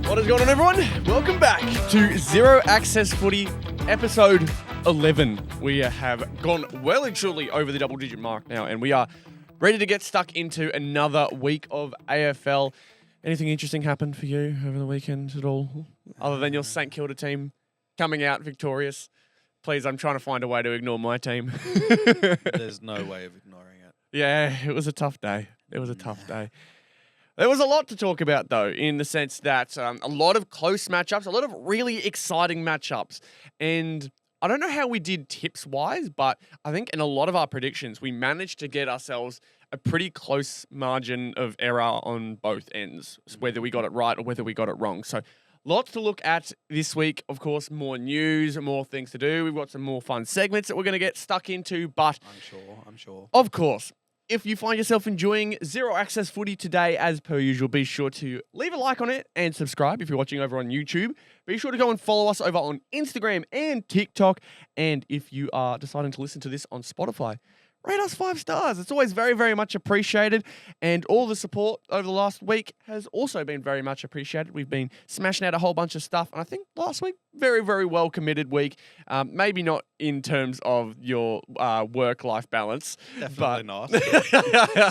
What is going on, everyone? Welcome back to Zero Access Footy, episode 11. We have gone well and truly over the double-digit mark now, and we are ready to get stuck into another week of AFL. Anything interesting happened for you over the weekend at all, other than your St Kilda team coming out victorious? Please, I'm trying to find a way to ignore my team. There's no way of ignoring it. Yeah, it was a tough day. There was a lot to talk about, though, in the sense that a lot of close matchups, a lot of really exciting matchups. And I don't know how we did tips-wise, but I think in a lot of our predictions, we managed to get ourselves a pretty close margin of error on both ends, whether we got it right or whether we got it wrong. So lots to look at this week. Of course, more news, more things to do. We've got some more fun segments that we're going to get stuck into, but I'm sure. Of course, if you find yourself enjoying Zero Access Footy today, as per usual, be sure to leave a like on it and subscribe if you're watching over on YouTube. Be sure to go and follow us over on Instagram and TikTok. And if you are deciding to listen to this on Spotify, rate us 5 stars. It's always very, very much appreciated. And all the support over the last week has also been very much appreciated. We've been smashing out a whole bunch of stuff. And I think last week, very, very well committed week. Maybe not in terms of your work-life balance. Definitely not.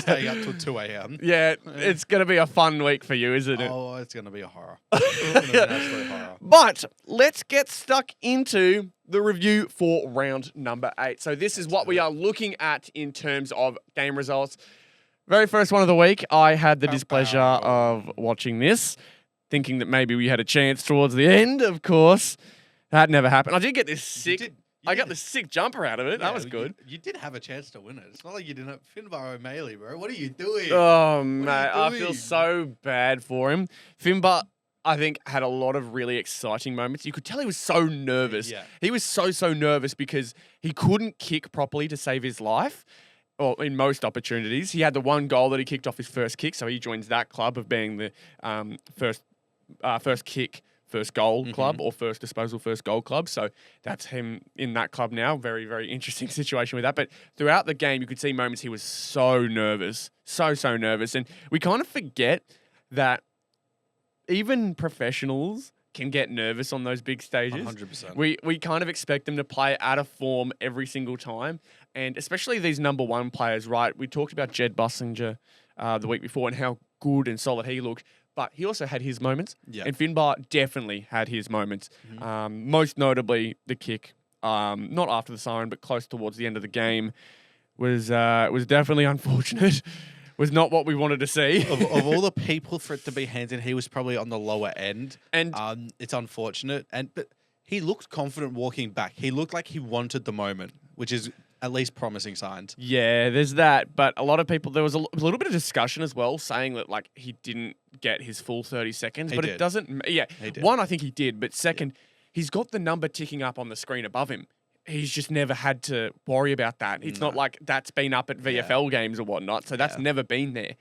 Staying up till 2 a.m. Yeah, it's going to be a fun week for you, isn't it? Oh, it's going to be a horror. It's going to be an absolute horror. But let's get stuck into the review for round number 8. So this is what we are looking at in terms of game results. Very first one of the week, I had the displeasure of watching this, thinking that maybe we had a chance towards the end, of course. That never happened. I did get this sick... I got the sick jumper out of it. That was good. You did have a chance to win it. It's not like you didn't. Finbar O'Malley, bro. What are you doing? Oh, mate. I feel so bad for him. Finbar, I think, had a lot of really exciting moments. You could tell he was so nervous. Yeah. He was so nervous because he couldn't kick properly to save his life. Or in most opportunities. He had the one goal that he kicked off his first kick, so he joins that club of being the first kick, first goal club, or first disposal, first goal club. So that's him in that club now. Very, very interesting situation with that. But throughout the game, you could see moments he was so nervous. So nervous. And we kind of forget that even professionals can get nervous on those big stages. 100%. We kind of expect them to play out of form every single time. And especially these number one players, right? We talked about Jed Bussinger the week before and how good and solid he looked. But he also had his moments. Yeah. And Finbar definitely had his moments. Most notably, the kick, not after the siren, but close towards the end of the game, was definitely unfortunate. Was not what we wanted to see. of all the people for it to be handed, he was probably on the lower end. And it's unfortunate. But he looked confident walking back. He looked like he wanted the moment, which is at least promising signs. Yeah, there's that. But a lot of people, there was a little bit of discussion as well, saying that like he didn't get his full 30 seconds. But it doesn't. Yeah, he did. One, I think he did. But second, he's got the number ticking up on the screen above him. He's just never had to worry about that. It's not like that's been up at VFL games or whatnot. So that's never been there.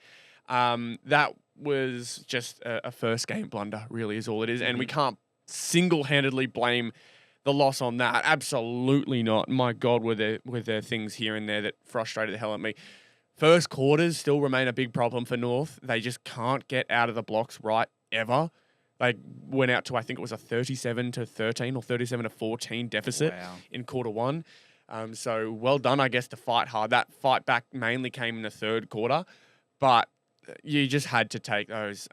That was just a first game blunder, really, is all it is. And we can't single-handedly blame the loss on that. Absolutely not. My God, were there things here and there that frustrated the hell out of me. First quarters still remain a big problem for North. They just can't get out of the blocks right ever. They went out to, I think it was a 37-13 or 37-14 deficit in quarter one. So well done, I guess, to fight hard. That fight back mainly came in the third quarter, but you just had to take those.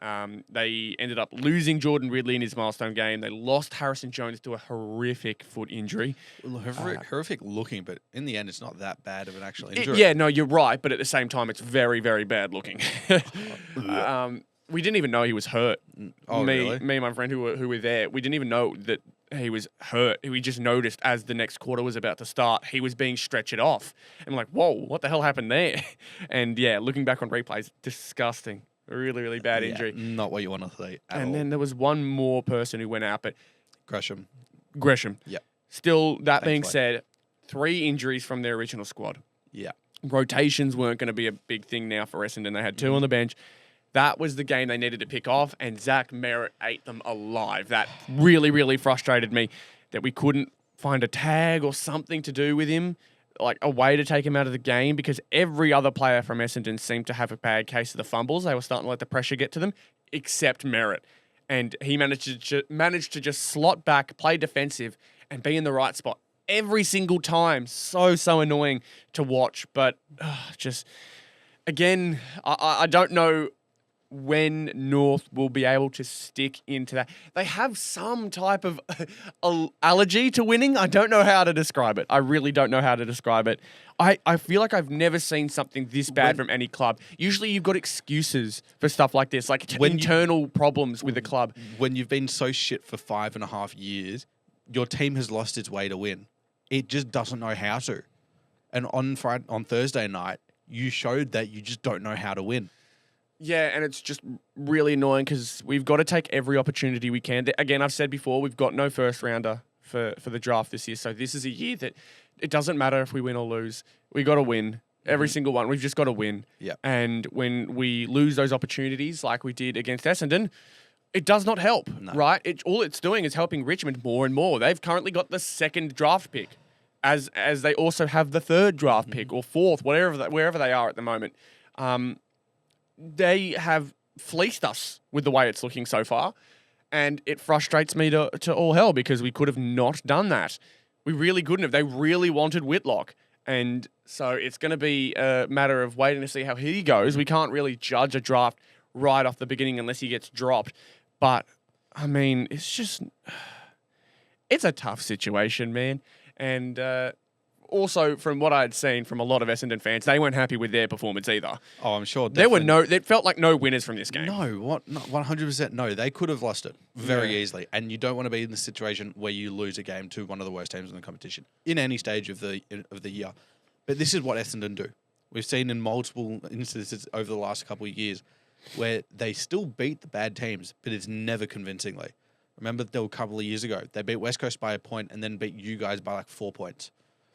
They ended up losing Jordan Ridley in his milestone game. They lost Harrison Jones to a horrific foot injury. Horrific looking, but in the end, it's not that bad of an actual injury. Yeah, no, you're right, but at the same time, it's very, very bad looking. We didn't even know he was hurt. Oh, really? Me and my friend who were there, we didn't even know that he was hurt. We just noticed as the next quarter was about to start, he was being stretchered off. And I'm like, whoa, what the hell happened there? And yeah, looking back on replays, disgusting. Really, really bad injury. Not what you want to see at all. And then there was one more person who went out, but Gresham. Yep. Still, that being said, 3 injuries from their original squad. Yeah. Rotations weren't going to be a big thing now for Essendon. They had 2 on the bench. That was the game they needed to pick off, and Zach Merritt ate them alive. That really, really frustrated me that we couldn't find a tag or something to do with him, like a way to take him out of the game, because every other player from Essendon seemed to have a bad case of the fumbles. They were starting to let the pressure get to them, except Merritt. and he managed to just slot back, play defensive, and be in the right spot every single time. So annoying to watch, but just again, I don't know when North will be able to stick into that. They have some type of allergy to winning. I don't know how to describe it. I really don't know how to describe it. I feel like I've never seen something this bad from any club. Usually you've got excuses for stuff like this, like internal problems with the club. When you've been so shit for 5.5 years, your team has lost its way to win. It just doesn't know how to. And on Thursday night, you showed that you just don't know how to win. Yeah, and it's just really annoying because we've got to take every opportunity we can. Again, I've said before, we've got no first rounder for the draft this year. So this is a year that it doesn't matter if we win or lose. We got to win. Every single one. We've just got to win. Yeah. And when we lose those opportunities like we did against Essendon, it does not help, right? All it's doing is helping Richmond more and more. They've currently got the 2nd draft pick as they also have the 3rd draft pick or 4th, wherever they are at the moment. They have fleeced us with the way it's looking so far, and it frustrates me to all hell because we could have not done that. We really couldn't have. They really wanted Whitlock, and so it's going to be a matter of waiting to see how he goes. We can't really judge a draft right off the beginning unless he gets dropped, but, I mean, it's a tough situation, man, and also, from what I had seen from a lot of Essendon fans, they weren't happy with their performance either. Oh, I'm sure. It felt like no winners from this game. No, what? No, 100% no. They could have lost it very easily, and you don't want to be in the situation where you lose a game to one of the worst teams in the competition in any stage of the year. But this is what Essendon do. We've seen in multiple instances over the last couple of years where they still beat the bad teams, but it's never convincingly. Remember, there were a couple of years ago, they beat West Coast by a point and then beat you guys by like 4 points.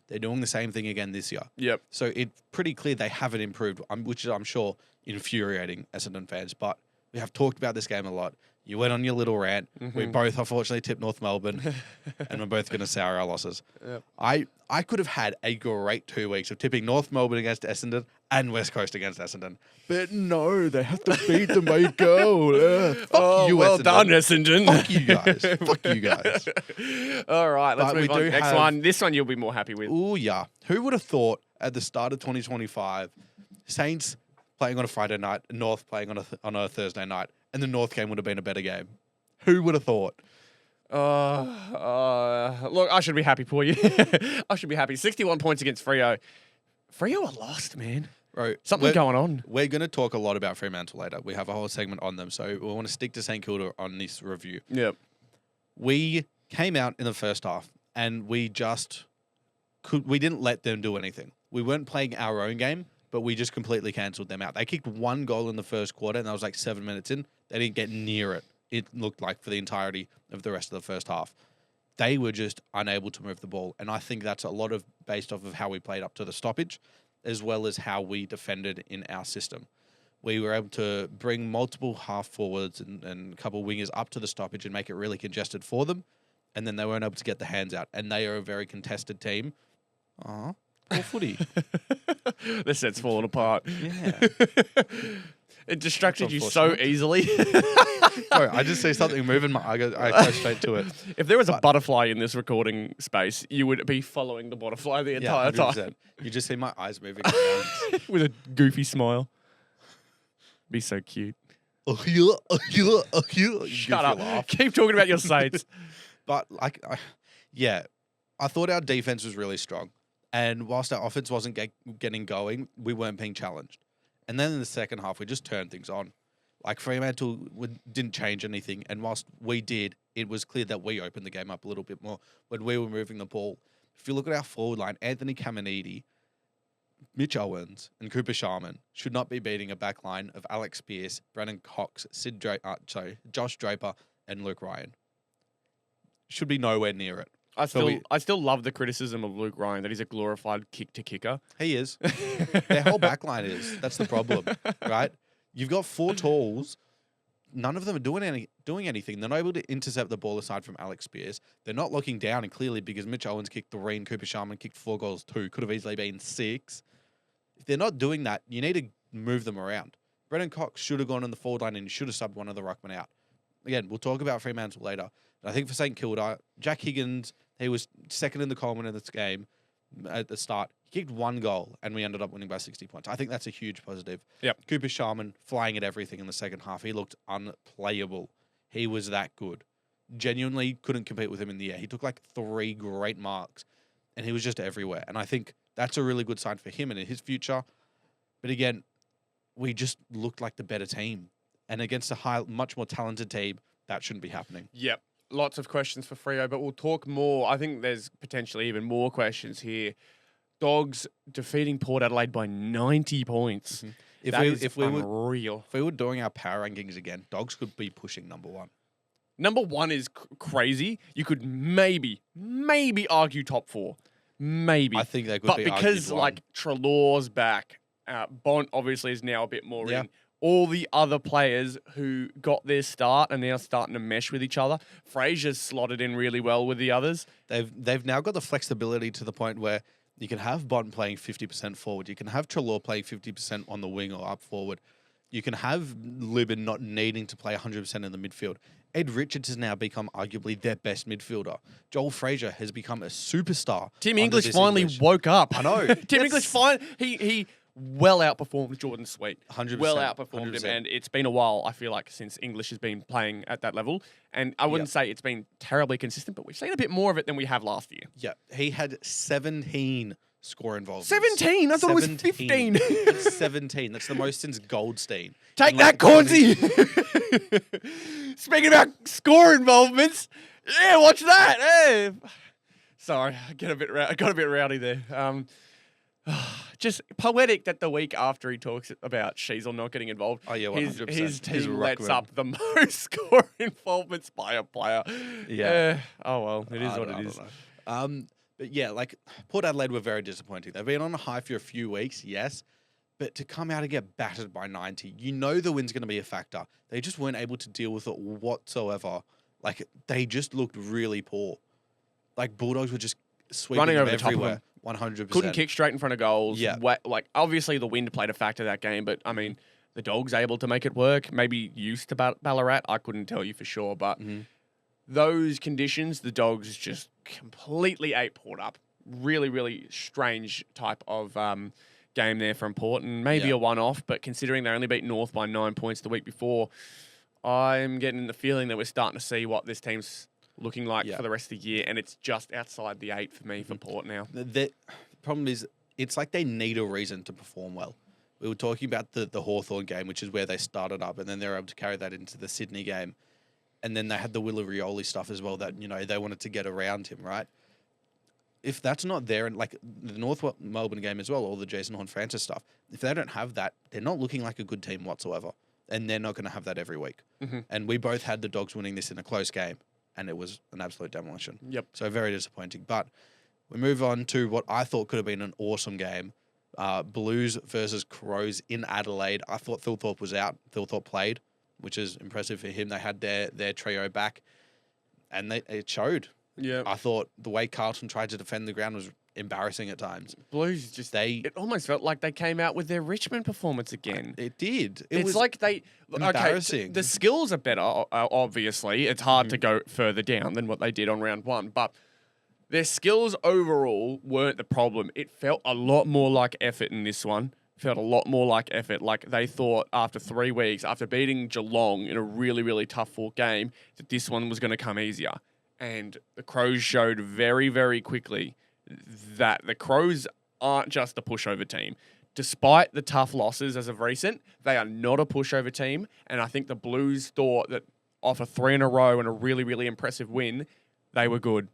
They're doing the same thing again this year. Yep. So it's pretty clear they haven't improved, which is, I'm sure, infuriating Essendon fans. But we have talked about this game a lot. You went on your little rant. Mm-hmm. We both, unfortunately, tipped North Melbourne, and we're both going to sour our losses. Yep. I could have had a great 2 weeks of tipping North Melbourne against Essendon and West Coast against Essendon. But no, they have to beat them by a goal. Fuck you, well Essendon. Done, Essendon. Fuck you guys. Fuck you guys. All right, let's move on. Next one. This one you'll be more happy with. Oh, yeah. Who would have thought at the start of 2025, Saints playing on a Friday night, North playing on a Thursday night, and the North game would have been a better game? Who would have thought? Look, I should be happy for you. I should be happy. 61 points against Freo. Freo are lost, man. Bro, something going on. We're going to talk a lot about Fremantle later. We have a whole segment on them, so we want to stick to St Kilda on this review. Yep. We came out in the first half, and we didn't let them do anything. We weren't playing our own game, but we just completely cancelled them out. They kicked 1 goal in the first quarter, and that was like 7 minutes in. They didn't get near it. It looked like for the entirety of the rest of the first half. They were just unable to move the ball. And I think that's a lot of based off of how we played up to the stoppage, as well as how we defended in our system. We were able to bring multiple half forwards and a couple of wingers up to the stoppage and make it really congested for them. And then they weren't able to get the hands out. And they are a very contested team. Poor Footy. The set's falling apart. Yeah. It distracted you so easily. Bro, I just see something moving, I go straight to it. If there was a butterfly in this recording space, you would be following the butterfly the entire time. You just see my eyes moving around. With a goofy smile. Be so cute. Shut up. Laugh. Keep talking about your Saints. But, I thought our defense was really strong. And whilst our offense wasn't getting going, we weren't being challenged. And then in the second half, we just turned things on. Like, Fremantle didn't change anything. And whilst we did, it was clear that we opened the game up a little bit more when we were moving the ball. If you look at our forward line, Anthony Caminiti, Mitch Owens, and Cooper Sharman should not be beating a back line of Alex Pearce, Brennan Cox, Josh Draper, and Luke Ryan. Should be nowhere near it. I still love the criticism of Luke Ryan that he's a glorified kick-to-kicker. He is. Their whole backline is. That's the problem, right? You've got 4 talls. None of them are doing anything. They're not able to intercept the ball aside from Alex Spears. They're not looking down, and clearly because Mitch Owens kicked 3 and Cooper Sharman kicked 4 goals too. Could have easily been 6. If they're not doing that, you need to move them around. Brennan Cox should have gone on the forward line and should have subbed one of the ruckmen out. again, we'll talk about Fremantle later. But I think for St Kilda, Jack Higgins, he was second in the Coleman in this game at the start. He kicked 1 goal, and we ended up winning by 60 points. I think that's a huge positive. Yep. Cooper Sharman flying at everything in the second half. He looked unplayable. He was that good. Genuinely couldn't compete with him in the air. He took like 3 great marks, and he was just everywhere. And I think that's a really good sign for him and in his future. But again, we just looked like the better team. And against a much more talented team, that shouldn't be happening. Yep. Lots of questions for Freo, but we'll talk more. I think there's potentially even more questions here. Dogs defeating Port Adelaide by 90 points. Mm-hmm. If we were doing our power rankings again, Dogs could be pushing number 1. Number 1 is crazy. You could maybe argue top 4. Maybe. I think they could but be because like Treloar's back, Bont obviously is now a bit more in. All the other players who got their start and now starting to mesh with each other. Fraser's slotted in really well with the others. They've now got the flexibility to the point where you can have Bont playing 50% forward. You can have Treloar playing 50% on the wing or up forward. You can have Libin not needing to play 100% in the midfield. Ed Richards has now become arguably their best midfielder. Joel Fraser has become a superstar. Tim English finally woke up. I know. Tim English he well outperformed Jordan Sweet. 100%. Well outperformed 100%. him. And it's been a while, I feel like, since English has been playing at that level. And I wouldn't say it's been terribly consistent, but we've seen a bit more of it than we have last year. Yeah. He had 17 score involvements. 17? I thought it was 15. It's 17. That's the most since Goldstein. Take that, Cornsey! Speaking about score involvements, yeah, watch that. Hey. Sorry, I got a bit rowdy there. Just poetic that the week after he talks about Sheasel not getting involved, 100%. his team lets up the most score involvements by a player. Yeah. Oh, well, it is what it is. But yeah, like Port Adelaide were very disappointing. They've been on a high for a few weeks, yes, but to come out and get battered by 90, you know the win's going to be a factor. They just weren't able to deal with it whatsoever. Like, they just looked really poor. Like, Bulldogs were just sweeping running them over the top of everywhere. them. 100%. Couldn't kick straight in front of goals. Yeah. Like, obviously the wind played a factor that game, but, I mean, the Dogs able to make it work. Maybe used to Ballarat. I couldn't tell you for sure, but those conditions, the Dogs just completely ate Port up. Really, really strange type of game there from Port, and maybe a one-off, but considering they only beat North by 9 points the week before, I'm getting the feeling that we're starting to see what this team's looking like for the rest of the year, and it's just outside the 8 for me for Port now. The problem is, it's like they need a reason to perform well. We were talking about the Hawthorn game, which is where they started up, and then they were able to carry that into the Sydney game. And then they had the Willie Rioli stuff as well that, you know, they wanted to get around him, right? If that's not there, and like the North Melbourne game as well, all the Jason Horne-Francis stuff, if they don't have that, they're not looking like a good team whatsoever. And they're not going to have that every week. And we both had the Dogs winning this in a close game, and it was an absolute demolition. Yep. So very disappointing. But we move on to what I thought could have been an awesome game. Blues versus Crows in Adelaide. I thought Thilthorpe was out. Thilthorpe played, which is impressive for him. They had their trio back, and it showed. Yeah. I thought the way Carlton tried to defend the ground was embarrassing at times. Blues just it almost felt like they came out with their Richmond performance again. It did. It's was like they embarrassing. Okay, the skills are better. Obviously, it's hard to go further down than what they did on round 1, but their skills overall weren't the problem. It felt a lot more like effort in this one. Felt a lot more like effort. Like they thought after 3 weeks, after beating Geelong in a really, really tough fought game, that this one was going to come easier. And the Crows showed very, very quickly that the Crows aren't just a pushover team. Despite the tough losses as of recent, they are not a pushover team. And I think the Blues thought that off a 3 in a row and a really, really impressive win, they were good.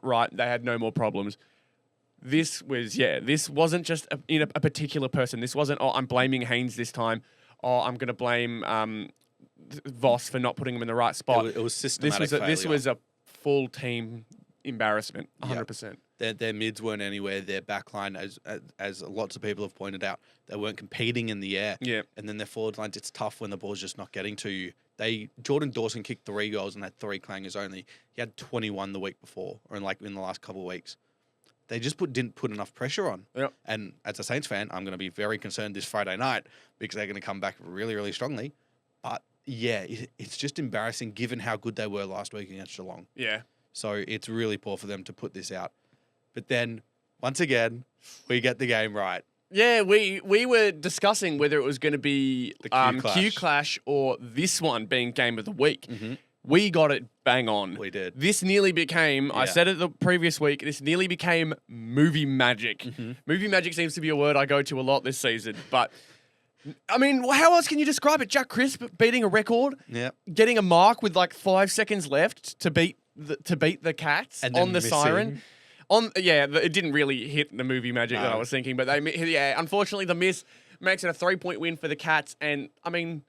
Right? They had no more problems. This wasn't just a particular person. This wasn't, I'm blaming Haynes this time. I'm going to blame Voss for not putting him in the right spot. It was systematic failure. This was a full team embarrassment, 100%. Their mids weren't anywhere. Their backline, as lots of people have pointed out, they weren't competing in the air. Yeah. And then their forward lines, it's tough when the ball's just not getting to you. Jordan Dawson kicked 3 goals and had 3 clangers only. He had 21 the week before, or in the last couple of weeks. They just didn't put enough pressure on. Yep. And as a Saints fan, I'm going to be very concerned this Friday night because they're going to come back really, really strongly. But it's just embarrassing given how good they were last week against Geelong. Yeah. So it's really poor for them to put this out. But then, once again, we get the game right. Yeah, we were discussing whether it was going to be The Q Clash or this one being Game of the Week. Mm-hmm. We got it bang on. We did. This nearly became, I said it the previous week, this nearly became movie magic. Mm-hmm. Movie magic seems to be a word I go to a lot this season. But, I mean, how else can you describe it? Jack Crisp beating a record, getting a mark with like 5 seconds left to beat the Cats and on the missing. siren. It didn't really hit the movie magic that I was thinking, but unfortunately the miss makes it a 3-point win for the Cats. And I mean,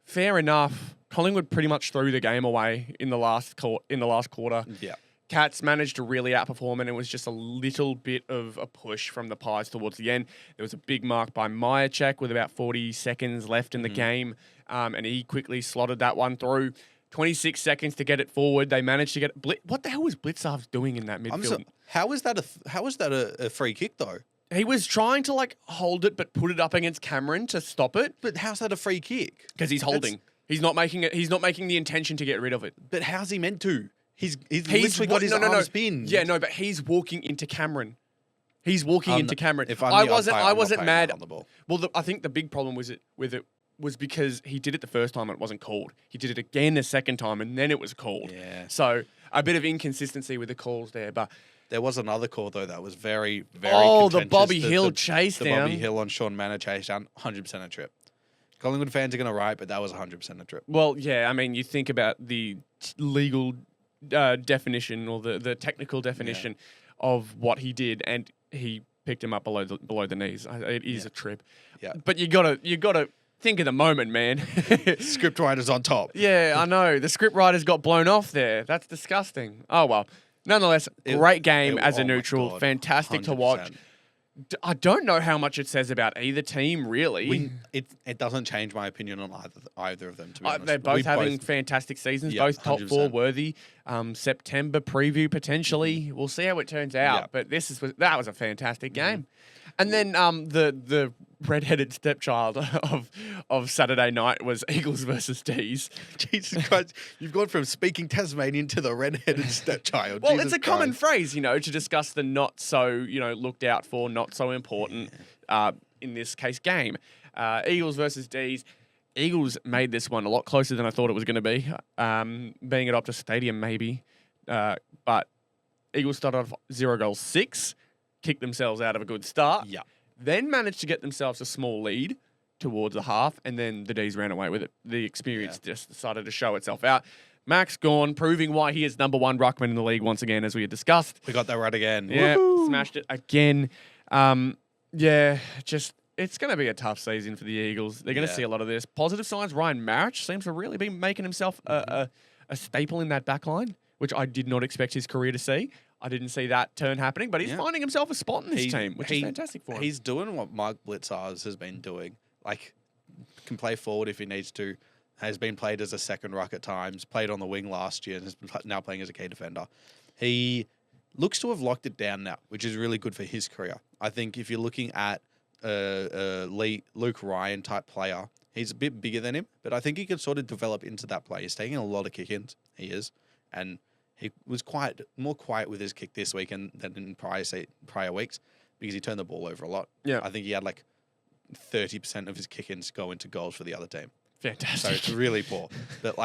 fair enough. Collingwood pretty much threw the game away in the last quarter. Yeah. Cats managed to really outperform, and it was just a little bit of a push from the Pies towards the end. There was a big mark by Myercheck with about 40 seconds left in the game, and he quickly slotted that one through. 26 seconds to get it forward. They managed to get it. What the hell was Blitzarves doing in that midfield? How is that a free kick though? He was trying to like hold it, but put it up against Cameron to stop it. But how's that a free kick? Because he's holding. He's not making it. He's not making the intention to get rid of it. But how's he meant to? He's literally got his arms pinned. Yeah, no, but he's walking into Cameron. He's walking into Cameron. If I wasn't mad on the ball. Well, I think the big problem with it was because he did it the first time and it wasn't called. He did it again the second time and then it was called. Yeah. So a bit of inconsistency with the calls there, but. There was another call, though, that was very, very the Bobby Hill chase down. The Bobby Hill on Sean Manor chase down, 100% a trip. Collingwood fans are going to write, but that was 100% a trip. Well, yeah, I mean, you think about the legal definition or the technical definition of what he did, and he picked him up below the knees. It is a trip. Yeah. But you gotta think of the moment, man. Script writer's on top. Yeah, I know. The script writers got blown off there. That's disgusting. Oh, well. Nonetheless, great game as a neutral. God, fantastic 100%. To watch. I don't know how much it says about either team, really. It doesn't change my opinion on either of them, to be honest. They're both having fantastic seasons, both top 100%. 4 worthy. September preview, potentially. We'll see how it turns out. But that was a fantastic game. And then the red-headed stepchild of Saturday night was Eagles versus D's. Jesus Christ. You've gone from speaking Tasmanian to the red-headed stepchild. Well, it's a common phrase, to discuss the not so, looked out for, not so important, in this case, game. Eagles versus D's. Eagles made this one a lot closer than I thought it was going to be, being at Optus Stadium maybe. But Eagles started off 0-6, kicked themselves out of a good start. Yeah. Then managed to get themselves a small lead towards the half, and then the D's ran away with it. The experience just decided to show itself out. Max Gawn proving why he is #1 ruckman in the league once again, as we had discussed. We got that right again. Yeah, smashed it again. It's going to be a tough season for the Eagles. They're going to see a lot of this. Positive signs, Ryan Marich seems to really be making himself a staple in that back line, which I did not expect his career to see. I didn't see that turn happening, but he's finding himself a spot in this team, which is fantastic for him. He's doing what Mark Blitzarves has been doing. Like, can play forward if he needs to. Has been played as a second ruck at times. Played on the wing last year and is now playing as a key defender. He looks to have locked it down now, which is really good for his career. I think if you're looking at Luke Ryan type player, he's a bit bigger than him, but I think he could sort of develop into that play. He's taking a lot of kick-ins. He is. And he was more quiet with his kick this week than in prior weeks because he turned the ball over a lot. Yeah. I think he had like 30% of his kick-ins go into goals for the other team. Fantastic. So it's really poor. But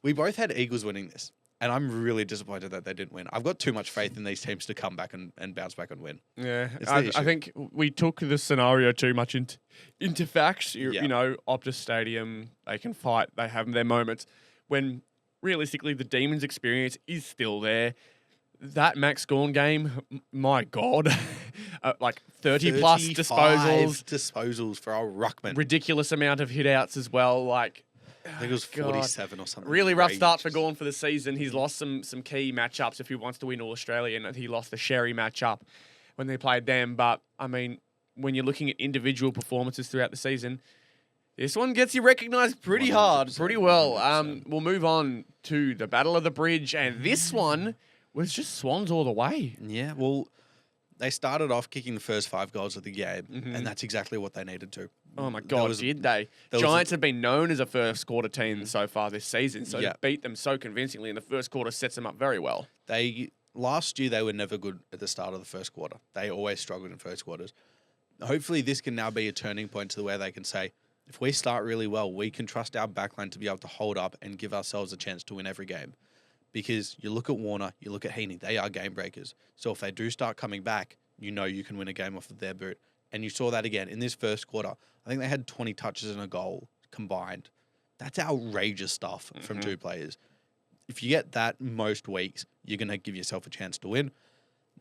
we both had Eagles winning this, and I'm really disappointed that they didn't win. I've got too much faith in these teams to come back and bounce back and win. Yeah. I think we took the scenario too much into facts. Optus Stadium, they can fight. They have their moments. When realistically, the Demons' experience is still there. That Max Gawn game, my God, 30-plus disposals. Disposals for our ruckman. Ridiculous amount of hit-outs as well. I think it was 47 or something. Really rough start for Gawn for the season. He's lost some key matchups if he wants to win All Australian. He lost the Sherry matchup when they played them. But, I mean, when you're looking at individual performances throughout the season, this one gets you recognised pretty hard, pretty well. We'll move on to the Battle of the Bridge, and this one was just Swans all the way. Yeah, well, they started off kicking the first 5 goals of the game, and that's exactly what they needed to. Oh my God, did they? Giants have been known as a first quarter team so far this season, so to beat them so convincingly in the first quarter sets them up very well. Last year, they were never good at the start of the first quarter. They always struggled in first quarters. Hopefully, this can now be a turning point to where they can say, if we start really well, we can trust our backline to be able to hold up and give ourselves a chance to win every game. Because you look at Warner, you look at Heaney, they are game breakers. So if they do start coming back, you know you can win a game off of their boot. And you saw that again in this first quarter. I think they had 20 touches and a goal combined. That's outrageous stuff from two players. If you get that most weeks, you're going to give yourself a chance to win.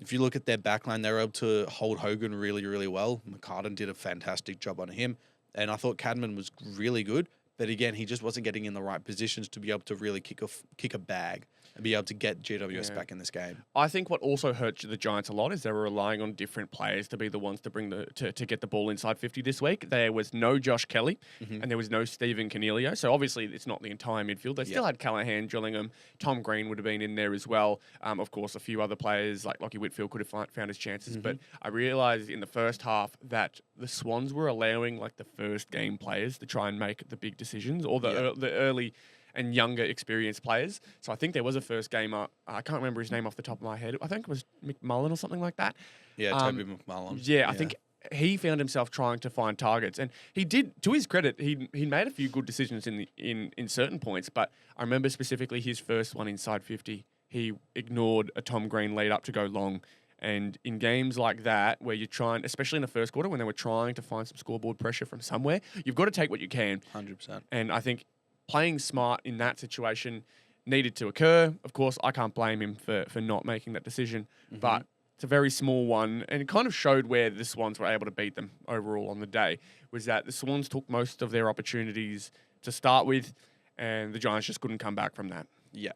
If you look at their backline, they were able to hold Hogan really, really well. McCartan did a fantastic job on him. And I thought Cadman was really good. But again, he just wasn't getting in the right positions to be able to really kick a bag and be able to get GWS back in this game. I think what also hurt the Giants a lot is they were relying on different players to be the ones to bring to get the ball inside 50 this week. There was no Josh Kelly and there was no Stephen Cornelio. So obviously it's not the entire midfield. They still had Callahan, Gillingham, Tom Green would have been in there as well. Of course, a few other players like Lockie Whitfield could have found his chances. But I realised in the first half that the Swans were allowing like the first game players to try and make the big decisions or the early and younger experienced players. So I think there was a first gamer. I can't remember his name off the top of my head. I think it was McMullen or something like that. Yeah, Toby McMullen. Yeah, I think he found himself trying to find targets, and he did. To his credit, he made a few good decisions in certain points. But I remember specifically his first one inside 50. He ignored a Tom Green lead up to go long. And in games like that, where you're trying, especially in the first quarter, when they were trying to find some scoreboard pressure from somewhere, you've got to take what you can. 100%. And I think playing smart in that situation needed to occur. Of course, I can't blame him for not making that decision, but it's a very small one, and it kind of showed where the Swans were able to beat them overall on the day, was that the Swans took most of their opportunities to start with, and the Giants just couldn't come back from that. Yeah.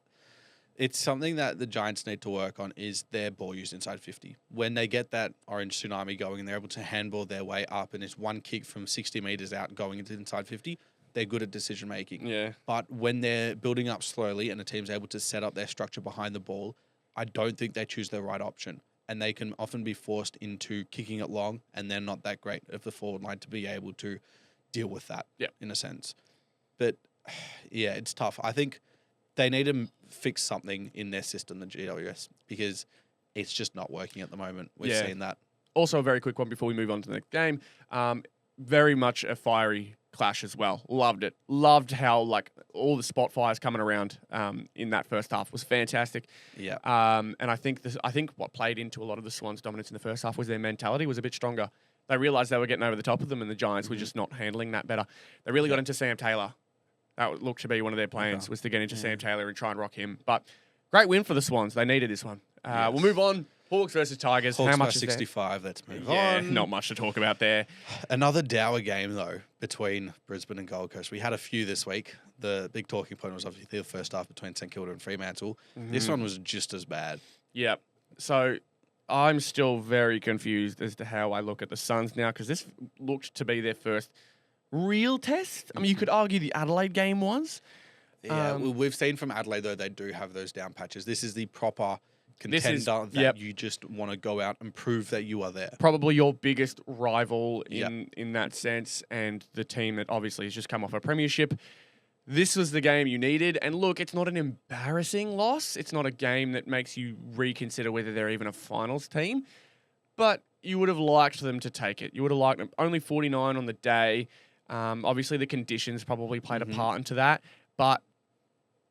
It's something that the Giants need to work on is their ball use inside 50. When they get that orange tsunami going and they're able to handball their way up and it's one kick from 60 metres out going into inside 50, they're good at decision making. Yeah. But when they're building up slowly and a team's able to set up their structure behind the ball, I don't think they choose the right option. And they can often be forced into kicking it long, and they're not that great of the forward line to be able to deal with that in a sense. But yeah, it's tough. I think they need to fix something in their system, the GWS, because it's just not working at the moment. We've seen that. Also, a very quick one before we move on to the next game. Very much a fiery clash as well. Loved it. Loved how like all the spot fires coming around in that first half was fantastic. Yeah. And I think what played into a lot of the Swans' dominance in the first half was their mentality was a bit stronger. They realised they were getting over the top of them, and the Giants were just not handling that better. They really got into Sam Taylor. That looked to be one of their plans, was to get into Sam Taylor and try and rock him. But great win for the Swans. They needed this one. We'll move on. Hawks versus Tigers. Hawks How much by is 65. Let's move on. on. Not much to talk about there. Another dour game, though, between Brisbane and Gold Coast. We had a few this week. The big talking point was obviously the first half between St Kilda and Fremantle. This one was just as bad. Yeah. So I'm still very confused as to how I look at the Suns now, because this looked to be their first real test. I mean, you could argue the Adelaide game was. Yeah, we've seen from Adelaide, though, they do have those down patches. This is the proper contender that you just want to go out and prove that you are there. Probably your biggest rival in that sense, and the team that obviously has just come off a premiership. This was the game you needed. And look, it's not an embarrassing loss. It's not a game that makes you reconsider whether they're even a finals team. But you would have liked them to take it. You would have liked them. Only 49 on the day. Obviously, the conditions probably played a part into that. But,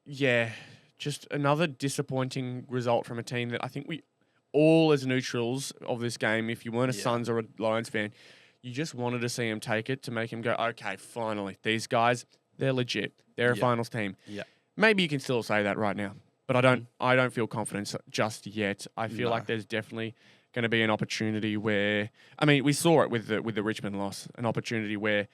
yeah, just another disappointing result from a team that I think we all, as neutrals of this game, if you weren't a Suns or a Lions fan, you just wanted to see them take it to make him go, okay, finally, these guys, they're legit. They're a finals team. Yeah. Maybe you can still say that right now, but I don't feel confident just yet. I feel like there's definitely going to be an opportunity where, I mean, we saw it with the Richmond loss, an opportunity where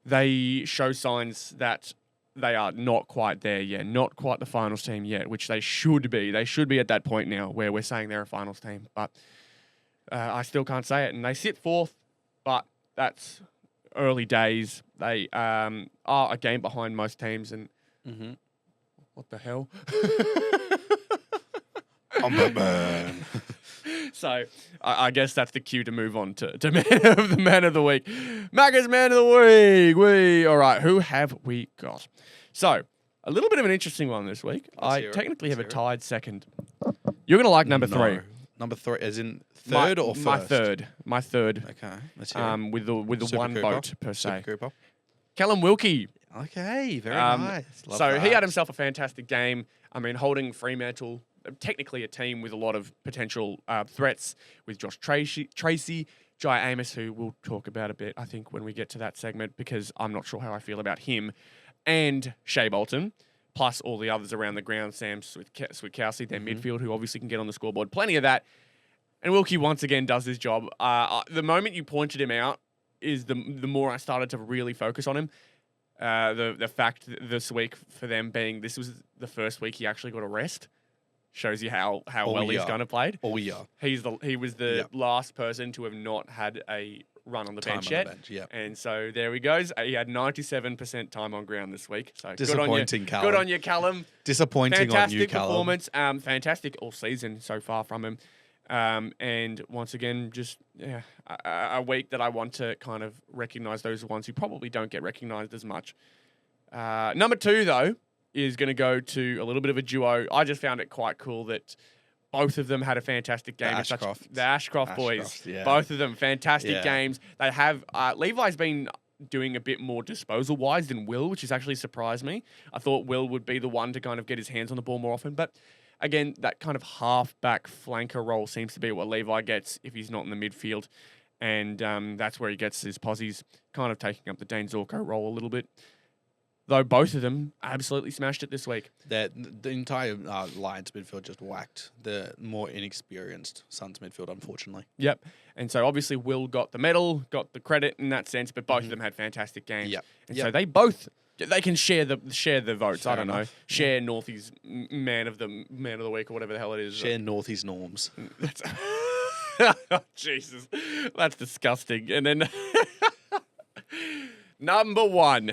they show signs that they are not quite there yet, not quite the finals team yet, which they should be. They should be at that point now where we're saying they're a finals team, but I still can't say it. And they sit fourth, but that's early days. They are a game behind most teams, and what the hell? I'm Batman. So I guess that's the cue to move on to the man of the week. Macca's man of the week. All right, who have we got? So a little bit of an interesting one this week. I technically have a tied second. You're going to like number 3. Number 3, as in third or first? My third. Okay, let's hear it. With the Super one Cooper. vote per se. Super Cooper. Callum Wilkie. Okay, very nice. Love so that. he had himself a fantastic game. I mean, holding Fremantle, technically a team with a lot of potential threats with Josh Tracy, Jai Amos, who we'll talk about a bit, I think, when we get to that segment, because I'm not sure how I feel about him, and Shea Bolton, plus all the others around the ground, Sam Switkowski, their midfield, who obviously can get on the scoreboard. Plenty of that. And Wilkie once again does his job. The moment you pointed him out is the more I started to really focus on him. The fact that this week for them being this was the first week he actually got a rest shows you how well he's going to played. Oh yeah, he was the last person to have not had a run on the bench yet. And so there he goes. He had 97% time on ground this week. So disappointing, Callum. Good on you, Callum. Disappointing fantastic on you, Callum. Performance. Fantastic all season so far from him. And once again, just a week that I want to kind of recognise those ones who probably don't get recognised as much. Number 2, though, is going to go to a little bit of a duo. I just found it quite cool that both of them had a fantastic game. The Ashcroft boys. Yeah. Both of them, fantastic games. They have... Levi's been doing a bit more disposal-wise than Will, which has actually surprised me. I thought Will would be the one to kind of get his hands on the ball more often, but... Again, that kind of half-back flanker role seems to be what Levi gets if he's not in the midfield. And that's where he gets his posies, kind of taking up the Dane Zorko role a little bit. Though both of them absolutely smashed it this week. The entire Lions midfield just whacked the more inexperienced Suns midfield, unfortunately. Yep. And so obviously Will got the medal, got the credit in that sense, but both of them had fantastic games. Yep. And so they both... They can share the votes. Fair enough. Share Northie's man of the week or whatever the hell it is. Share Northie's norms. Oh, Jesus, that's disgusting. And then number 1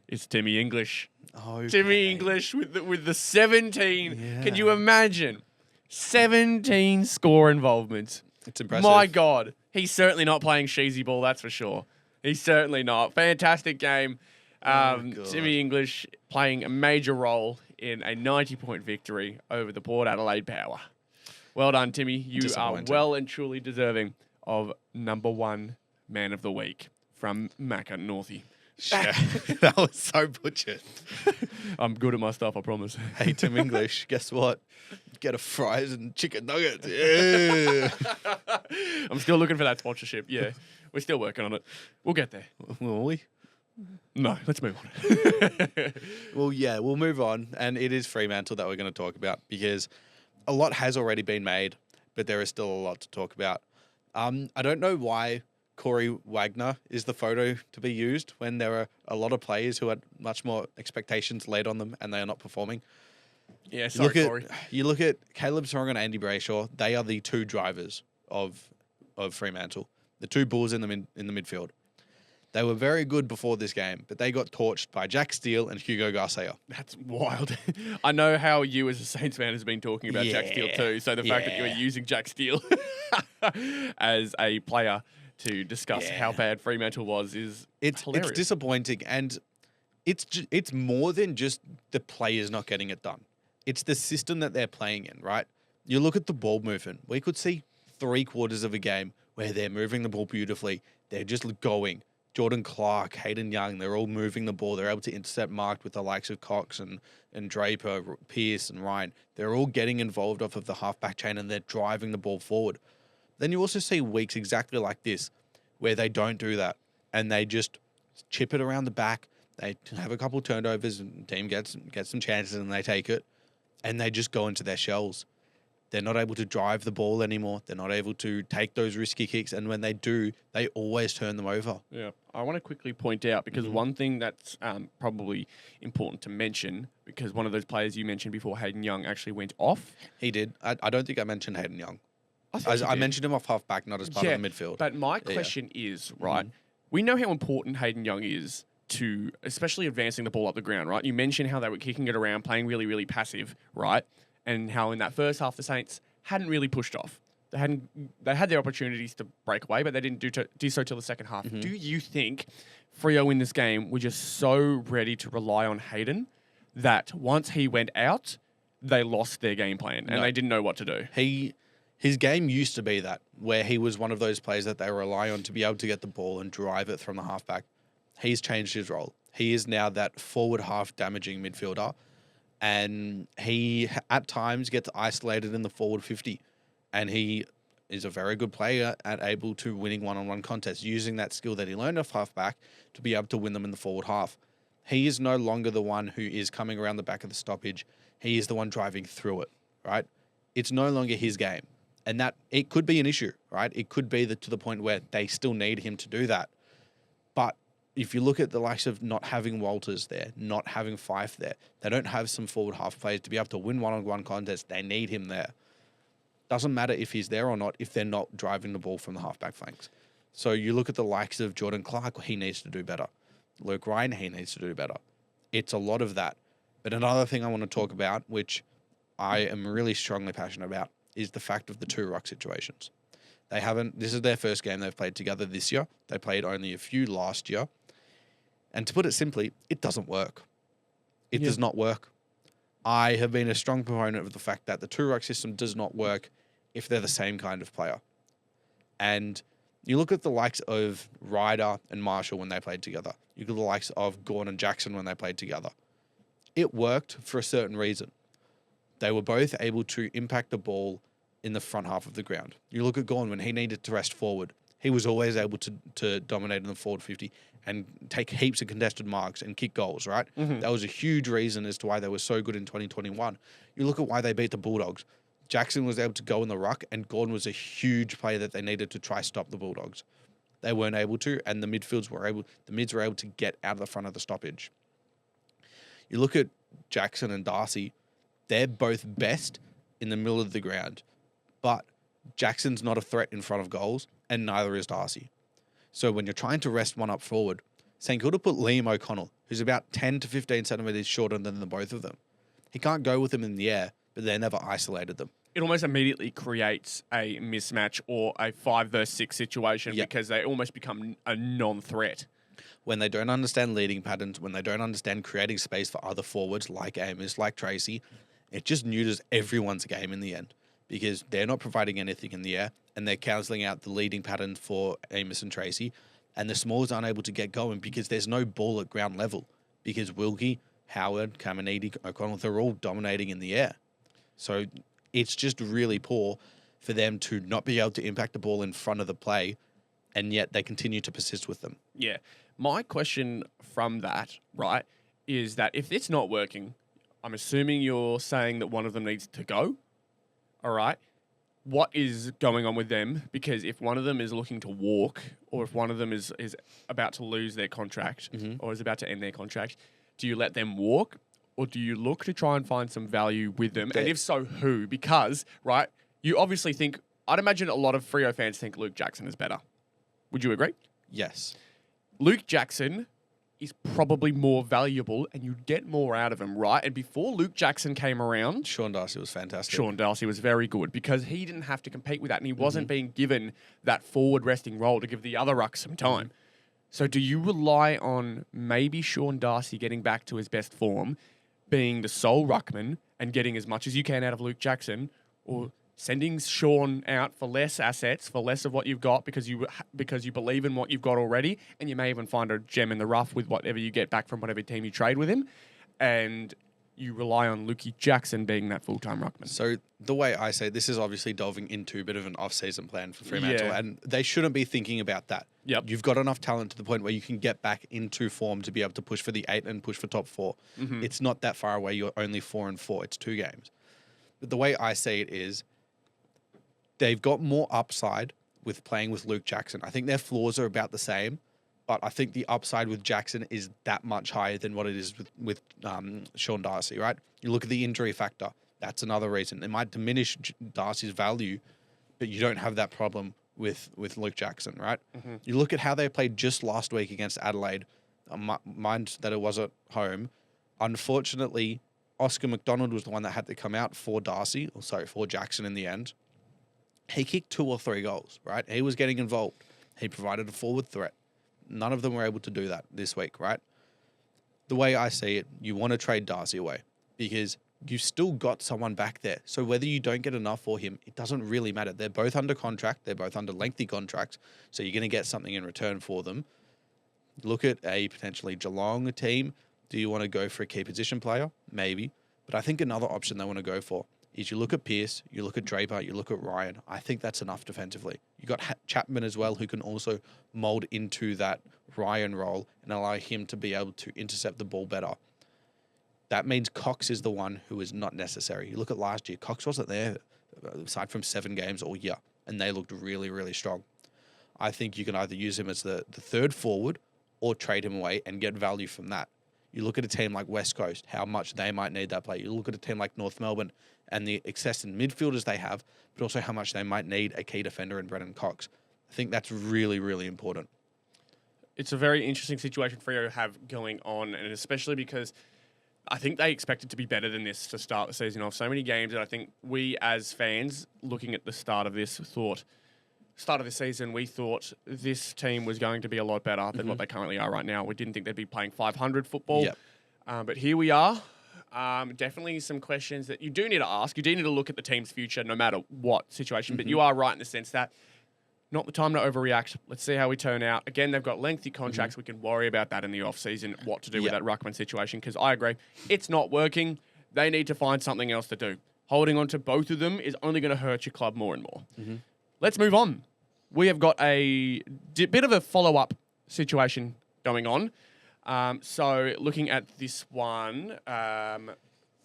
is Timmy English. Okay. Timmy English with the 17. Yeah. Can you imagine 17 score involvements? It's impressive. My God, he's certainly not playing cheesy ball. That's for sure. He's certainly not. Fantastic game. Timmy English playing a major role in a 90-point victory over the Port Adelaide Power. Well done, Timmy. You are well and truly deserving of number 1 man of the week from Macca Northie. Yeah, that was so butchered. I'm good at my stuff, I promise. Hey, Tim English, guess what? Get a fries and chicken nuggets. Yeah. I'm still looking for that sponsorship. Yeah, we're still working on it. We'll get there. Will we? No, let's move on. Well, yeah, we'll move on. And it is Fremantle that we're going to talk about because a lot has already been made, but there is still a lot to talk about. I don't know why Corey Wagner is the photo to be used when there are a lot of players who had much more expectations laid on them and they are not performing. Yeah, sorry, Corey. You look at Caleb Serong and Andy Brayshaw, they are the 2 drivers of Fremantle, the 2 bulls in the midfield. They were very good before this game, but they got torched by Jack Steele and Hugo Garcia. That's wild. I know how you as a Saints fan has been talking about Jack Steele too, so the fact that you are using Jack Steele as a player to discuss how bad Fremantle was is hilarious. It's disappointing, and it's more than just the players not getting it done. It's the system that they're playing in, right? You look at the ball movement. We could see 3/4 of a game where they're moving the ball beautifully. They're just going. Jordan Clark, Hayden Young, they're all moving the ball. They're able to intercept marked with the likes of Cox and Draper, Pearce and Ryan. They're all getting involved off of the halfback chain and they're driving the ball forward. Then you also see weeks exactly like this where they don't do that and they just chip it around the back. They have a couple of turnovers and the team gets some chances and they take it and they just go into their shells. They're not able to drive the ball anymore. They're not able to take those risky kicks. And when they do, they always turn them over. Yeah. I want to quickly point out, because one thing that's probably important to mention, because one of those players you mentioned before, Hayden Young, actually went off. He did. I don't think I mentioned Hayden Young. I mentioned him off half-back, not as part of the midfield. But my question is, right, we know how important Hayden Young is to especially advancing the ball up the ground, right? You mentioned how they were kicking it around, playing really, really passive, right? And how in that first half, the Saints hadn't really pushed off. They had their opportunities to break away, but they didn't do so till the second half. Mm-hmm. Do you think Freo in this game were just so ready to rely on Hayden that once he went out, they lost their game plan and they didn't know what to do? His game used to be that, where he was one of those players that they rely on to be able to get the ball and drive it from the halfback. He's changed his role. He is now that forward half damaging midfielder, and he at times gets isolated in the forward 50, and he is a very good player at able to winning one-on-one contests, using that skill that he learned off halfback to be able to win them in the forward half. He is no longer the one who is coming around the back of the stoppage. He is the one driving through it, right? It's no longer his game. And that it could be an issue, right? It could be to the point where they still need him to do that. But if you look at the likes of not having Walters there, not having Fife there, they don't have some forward half players to be able to win one-on-one contests. They need him there. Doesn't matter if he's there or not if they're not driving the ball from the halfback flanks. So you look at the likes of Jordan Clark, he needs to do better. Luke Ryan, he needs to do better. It's a lot of that. But another thing I want to talk about, which I am really strongly passionate about, is the fact of the two ruck situations. This is their first game they've played together this year. They played only a few last year. And to put it simply, it doesn't work. It does not work. I have been a strong proponent of the fact that the two ruck system does not work if they're the same kind of player. And you look at the likes of Ryder and Marshall when they played together. You look at the likes of Gordon and Jackson when they played together. It worked for a certain reason. They were both able to impact the ball in the front half of the ground. You look at Gordon when he needed to rest forward. He was always able to dominate in the forward 50 and take heaps of contested marks and kick goals, right? Mm-hmm. That was a huge reason as to why they were so good in 2021. You look at why they beat the Bulldogs. Jackson was able to go in the ruck, and Gordon was a huge player that they needed to try stop the Bulldogs. They weren't able to, and the mids were able to get out of the front of the stoppage. You look at Jackson and Darcy, they're both best in the middle of the ground, but Jackson's not a threat in front of goals, and neither is Darcy. So when you're trying to rest one up forward, St Kilda put Liam O'Connell, who's about 10 to 15 centimetres shorter than the both of them. He can't go with them in the air, but they never isolated them. It almost immediately creates a mismatch or a 5 versus 6 situation because they almost become a non-threat. When they don't understand leading patterns, when they don't understand creating space for other forwards like Amos, like Tracy, it just neuters everyone's game in the end because they're not providing anything in the air and they're cancelling out the leading pattern for Amos and Tracy, and the smalls aren't able to get going because there's no ball at ground level because Wilkie, Howard, Caminiti, O'Connell, they're all dominating in the air. So it's just really poor for them to not be able to impact the ball in front of the play, and yet they continue to persist with them. Yeah. My question from that, right, is that if it's not working, I'm assuming you're saying that one of them needs to go, all right? What is going on with them? Because if one of them is looking to walk or if one of them is about to lose their contract or is about to end their contract, do you let them walk or do you look to try and find some value with them? And if so, who? Because, right, you obviously think, I'd imagine a lot of Freo fans think Luke Jackson is better. Would you agree? Yes. Luke Jackson is probably more valuable and you'd get more out of him, right? And before Luke Jackson came around... Sean Darcy was fantastic. Sean Darcy was very good because he didn't have to compete with that and he wasn't being given that forward resting role to give the other ruck some time. So do you rely on maybe Sean Darcy getting back to his best form, being the sole ruckman and getting as much as you can out of Luke Jackson, or sending Sean out for less assets, for less of what you've got because you believe in what you've got already, and you may even find a gem in the rough with whatever you get back from whatever team you trade with him, and you rely on Lukey Jackson being that full-time ruckman. So the way I say this is obviously delving into a bit of an off-season plan for Fremantle, and they shouldn't be thinking about that. Yep. You've got enough talent to the point where you can get back into form to be able to push for the 8 and push for top 4. It's not that far away. You're only 4-4. It's 2 games. But the way I see it is they've got more upside with playing with Luke Jackson. I think their flaws are about the same, but I think the upside with Jackson is that much higher than what it is with Sean Darcy, right? You look at the injury factor. That's another reason. It might diminish Darcy's value, but you don't have that problem with Luke Jackson, right? You look at how they played just last week against Adelaide. Mind that it was at home. Unfortunately, Oscar McDonald was the one that had to come out for Jackson in the end. He kicked 2 or 3 goals, right? He was getting involved. He provided a forward threat. None of them were able to do that this week, right? The way I see it, you want to trade Darcy away because you've still got someone back there. So whether you don't get enough for him, it doesn't really matter. They're both under contract. They're both under lengthy contracts. So you're going to get something in return for them. Look at a potentially Geelong team. Do you want to go for a key position player? Maybe. But I think another option they want to go for is you look at Pearce, you look at Draper, you look at Ryan. I think that's enough defensively. You got Chapman as well, who can also mold into that Ryan role and allow him to be able to intercept the ball better. That means Cox is the one who is not necessary. You look at last year, Cox wasn't there aside from 7 games all year, and they looked really, really strong. I think you can either use him as the third forward or trade him away and get value from that. You look at a team like West Coast, how much they might need that player. You look at a team like North Melbourne and the excess in midfielders they have, but also how much they might need a key defender in Brennan Cox. I think that's really, really important. It's a very interesting situation Freo have going on, and especially because I think they expected to be better than this to start the season off. So many games, and I think we as fans, looking at the start of this season, we thought this team was going to be a lot better than what they currently are right now. We didn't think they'd be playing 500 football. Yep. But here we are. Definitely some questions that you do need to ask. You do need to look at the team's future no matter what situation. But you are right in the sense that not the time to overreact. Let's see how we turn out. Again, they've got lengthy contracts. We can worry about that in the off-season, what to do with that ruckman situation, because I agree. It's not working. They need to find something else to do. Holding on to both of them is only going to hurt your club more and more. Let's move on. We have got a bit of a follow-up situation going on. So looking at this one,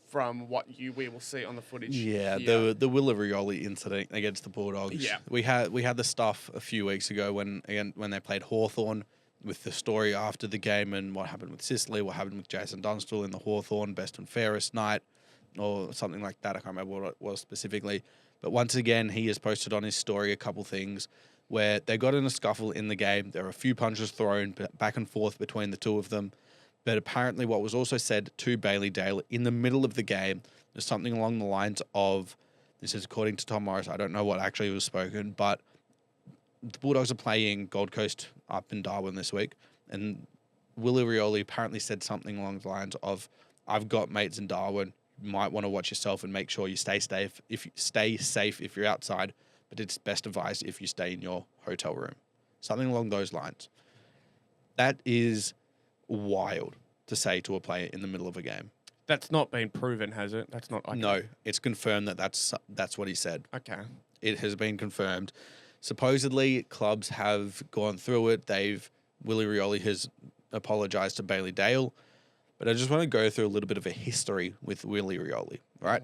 from what we will see on the footage. Yeah, here. the Willie Rioli incident against the Bulldogs. Yeah. We had the stuff a few weeks ago when they played Hawthorn with the story after the game and what happened with Sicily, what happened with Jason Dunstall in the Hawthorn best and fairest night or something like that. I can't remember what it was specifically. But once again, he has posted on his story a couple things where they got in a scuffle in the game. There were a few punches thrown back and forth between the two of them. But apparently what was also said to Bailey Dale in the middle of the game is something along the lines of, this is according to Tom Morris, I don't know what actually was spoken, but the Bulldogs are playing Gold Coast up in Darwin this week. And Willie Rioli apparently said something along the lines of, I've got mates in Darwin. You might want to watch yourself and make sure you stay safe if you're outside, but it's best advised if you stay in your hotel room. Something along those lines. That is wild to say to a player in the middle of a game. That's not been proven, has it? That's not. Okay. No, it's confirmed that's what he said. Okay. It has been confirmed. Supposedly, clubs have gone through it. Willie Rioli has apologized to Bailey Dale. But I just want to go through a little bit of a history with Willie Rioli, right?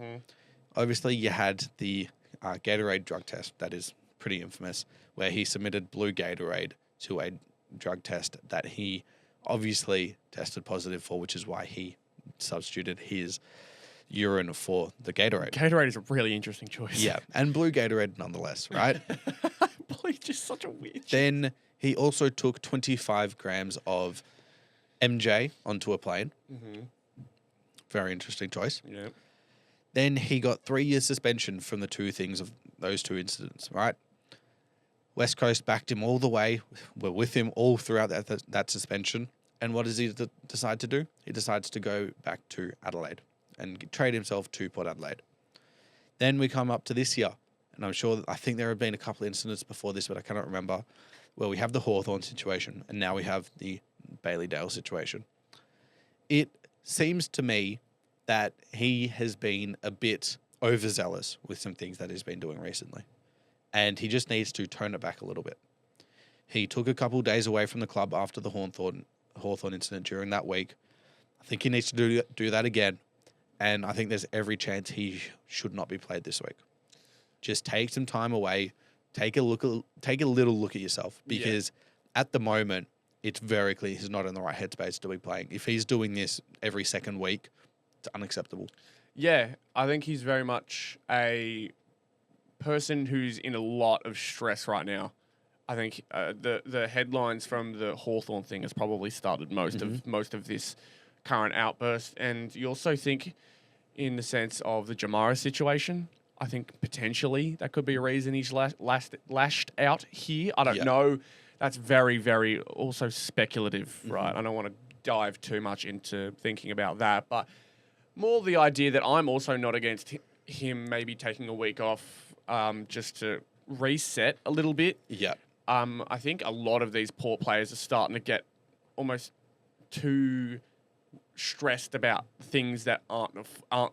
Obviously, you had the Gatorade drug test. That is pretty infamous, where he submitted blue Gatorade to a drug test that he obviously tested positive for, which is why he substituted his urine for the Gatorade. Gatorade is a really interesting choice. Yeah, and blue Gatorade nonetheless, right? Bleach just such a weird. Then he also took 25 grams of MJ onto a plane. Very interesting choice. Yeah. Then he got 3 years suspension from the two things of those two incidents, right? West Coast backed him all the way. We're with him all throughout that suspension. And what does he decide to do? He decides to go back to Adelaide and trade himself to Port Adelaide. Then we come up to this year. And I think there have been a couple of incidents before this, but I cannot remember, where we have the Hawthorn situation and now we have the Bailey Dale situation. It seems to me that he has been a bit overzealous with some things that he's been doing recently. And he just needs to tone it back a little bit. He took a couple of days away from the club after the Hawthorn incident during that week. I think he needs to do that again. And I think there's every chance he should not be played this week. Just take some time away. Take a little look at yourself. Because at the moment, it's very clear he's not in the right headspace to be playing. If he's doing this every second week, it's unacceptable. Yeah, I think he's very much a person who's in a lot of stress right now. I think the headlines from the Hawthorn thing has probably started most of this current outburst, and you also think in the sense of the Jamara situation. I think potentially that could be a reason he's lashed out here. I don't Yeah. know. That's very, very also speculative, right? I don't want to dive too much into thinking about that, but more the idea that I'm also not against him maybe taking a week off just to reset a little bit. Yeah. I think a lot of these Port players are starting to get almost too stressed about things that aren't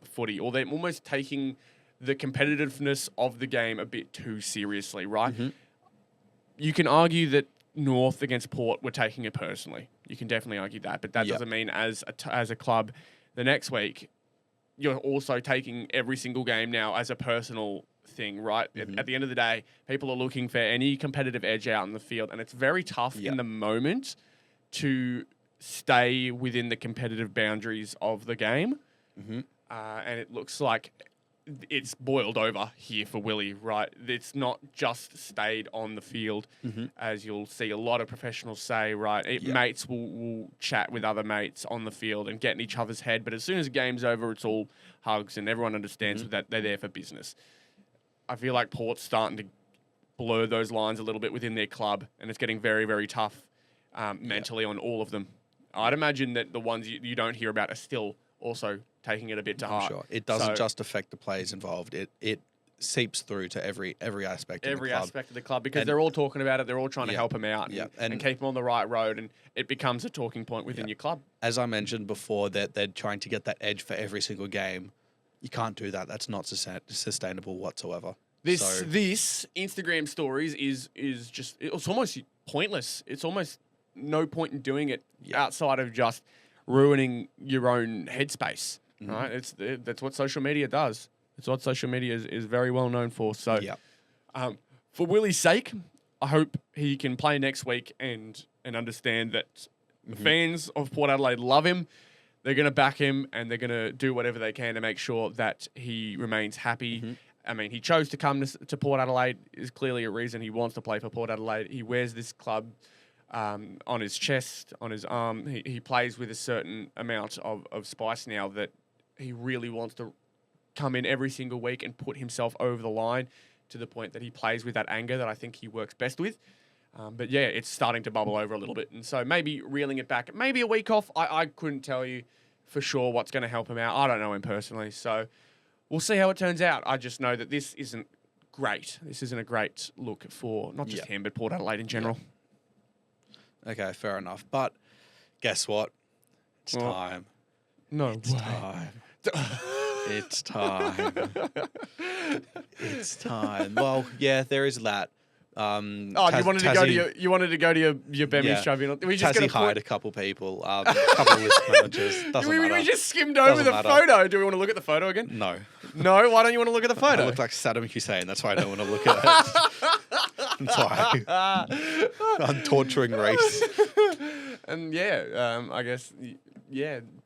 footy, or they're almost taking the competitiveness of the game a bit too seriously, right? You can argue that North against Port were taking it personally. You can definitely argue that, but that doesn't mean as a club the next week you're also taking every single game now as a personal thing, right? At the end of the day, people are looking for any competitive edge out in the field, and it's very tough in the moment to stay within the competitive boundaries of the game. And it looks like it's boiled over here for Willie, right? It's not just stayed on the field, as you'll see a lot of professionals say, right? Mates will chat with other mates on the field and get in each other's head, but as soon as the game's over, it's all hugs and everyone understands that they're there for business. I feel like Port's starting to blur those lines a little bit within their club, and it's getting very, very tough mentally on all of them. I'd imagine that the ones you don't hear about are still also taking it a bit to heart. Sure. It doesn't just affect the players involved. It seeps through to every aspect of the club. Every aspect of the club, because they're all talking about it. They're all trying to help him out and keep him on the right road, and it becomes a talking point within your club. As I mentioned before, that they're trying to get that edge for every single game. You can't do that. That's not sustainable whatsoever. This Instagram stories is just, it's almost pointless. It's almost no point in doing it outside of just ruining your own headspace, right? That's what social media does. It's what social media is very well known for. So, for Willie's sake, I hope he can play next week and understand that the fans of Port Adelaide love him. They're going to back him, and they're going to do whatever they can to make sure that he remains happy. I mean, he chose to come to Port Adelaide. Is clearly a reason he wants to play for Port Adelaide. He wears this club on his chest, on his arm. He plays with a certain amount of spice now that he really wants to come in every single week and put himself over the line to the point that he plays with that anger that I think he works best with. But yeah, it's starting to bubble over a little bit. And so maybe reeling it back, maybe a week off. I couldn't tell you for sure what's going to help him out. I don't know him personally. So we'll see how it turns out. I just know that this isn't great. This isn't a great look for not just him, but Port Adelaide in general. Okay, fair enough. But guess what? It's time. No it's way. Time. It's time. It's time. Well, yeah, there is that. You wanted to go to your Behm tribunal. We just Tassie hired a couple people, a couple of list managers. Doesn't matter. We just skimmed over the photo. Do we want to look at the photo again? No. No? Why don't you want to look at the photo? I look like Saddam Hussein. That's why I don't want to look at it. I'm sorry. I'm torturing Rhys. And I guess,